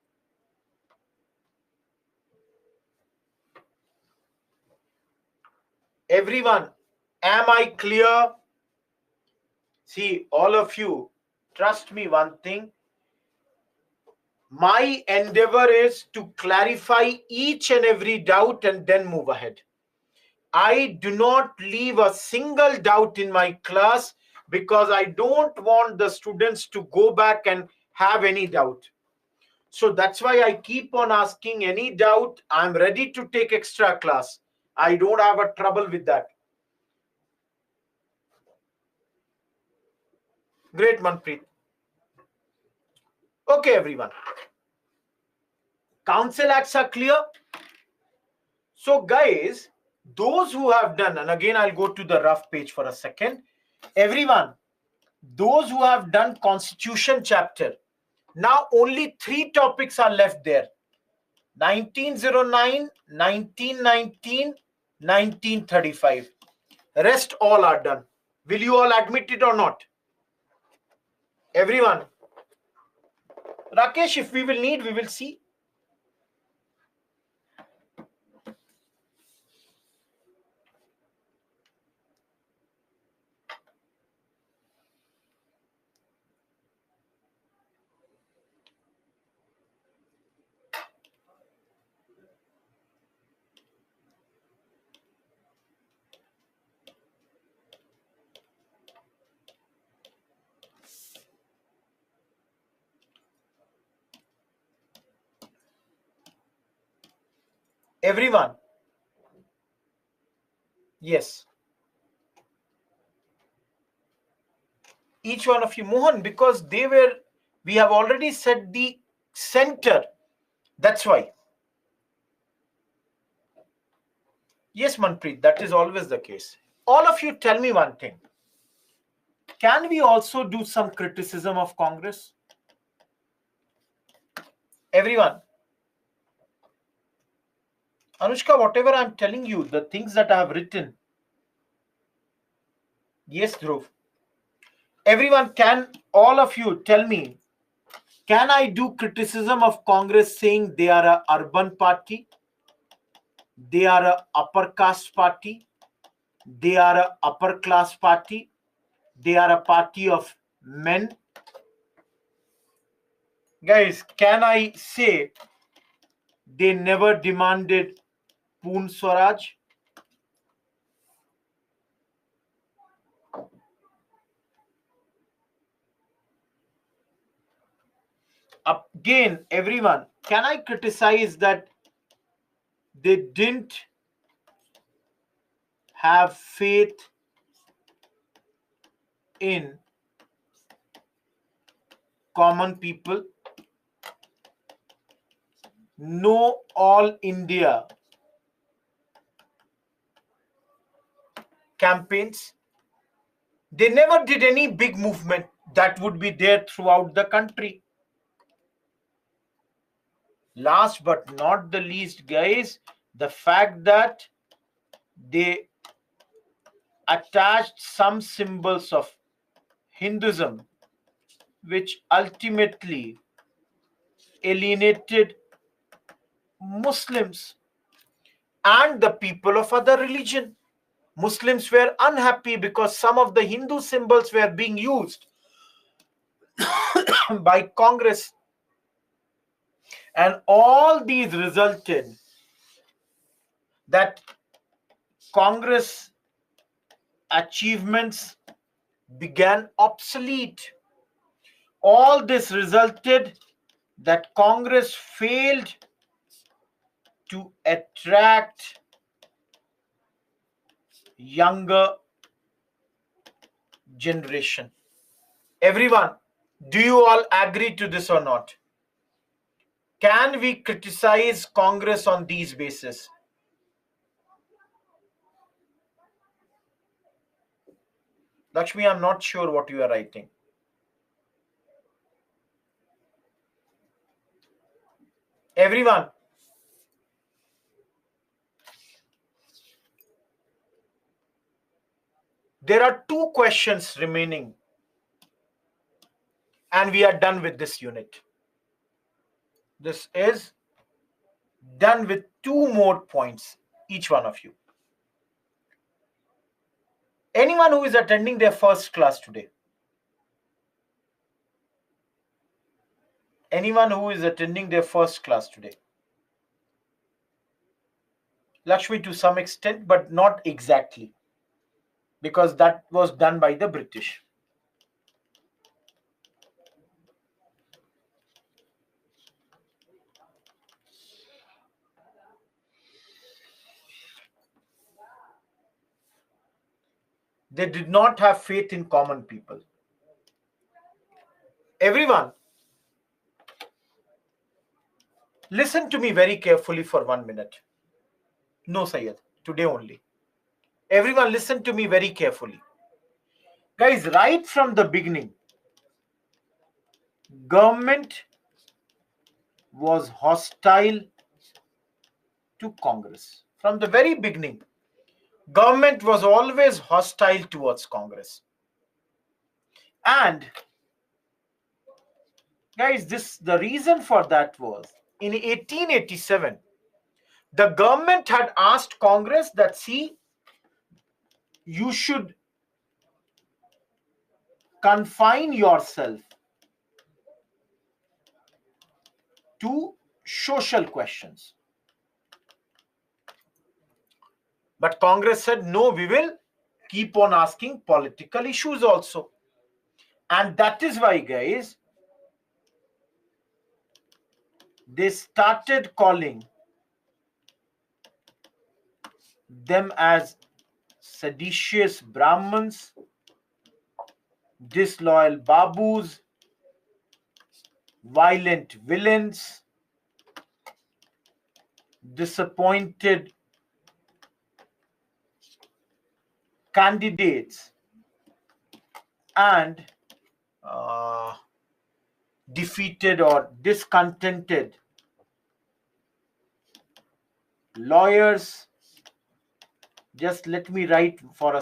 Everyone, am I clear? See, all of you, trust me one thing. My endeavor is to clarify each and every doubt and then move ahead. I do not leave a single doubt in my class because I don't want the students to go back and have any doubt. So that's why I keep on asking any doubt. I'm ready to take extra class. I don't have a trouble with that. Great, Manpreet. Okay, everyone. Council acts are clear. So guys, those who have done, and again I'll go to the rough page for a second. Everyone, those who have done Constitution chapter, now only 3 topics are left there. 1909, 1919, 1935. Rest all are done. Will you all admit it or not? Everyone. Rakesh, if we will need, we will see. Everyone. Yes. Each one of you, Mohan, because we have already set the center. That's why. Yes, Manpreet, that is always the case. All of you tell me one thing. Can we also do some criticism of Congress? Everyone. Anushka, whatever I'm telling you, the things that I have written. Yes, Dhruv. Everyone, can all of you tell me, can I do criticism of Congress saying they are an urban party? They are an upper caste party? They are an upper class party? They are a party of men? Guys, can I say they never demanded Poon Swaraj? Again, everyone, can I criticize that they didn't have faith in common people? No all India campaigns. They never did any big movement that would be there throughout the country. Last but not the least, guys, the fact that they attached some symbols of Hinduism, which ultimately alienated Muslims and the people of other religion. Muslims were unhappy because some of the Hindu symbols were being used by Congress, and all these resulted that Congress achievements began obsolete. All this resulted that Congress failed to attract younger generation. Everyone, do you all agree to this or not? Can we criticize Congress on these bases? Lakshmi, I'm not sure what you are writing. Everyone, there are 2 questions remaining and we are done with this unit. This is done with 2 more points, each one of you. Anyone who is attending their first class today? Anyone who is attending their first class today? Lakshmi to some extent, but not exactly, because that was done by the British. They did not have faith in common people. Everyone, listen to me very carefully for 1 minute. No, Syed, today only. Everyone, listen to me very carefully. Guys, right from the beginning, government was hostile to Congress. From the very beginning, government was always hostile towards Congress. And guys, the reason for that was in 1887, the government had asked Congress that, see, you should confine yourself to social questions. But Congress said, no, we will keep on asking political issues also. And that is why, guys, they started calling them as seditious Brahmins, disloyal Babus, violent villains, disappointed candidates, and defeated or discontented lawyers. Just let me write for a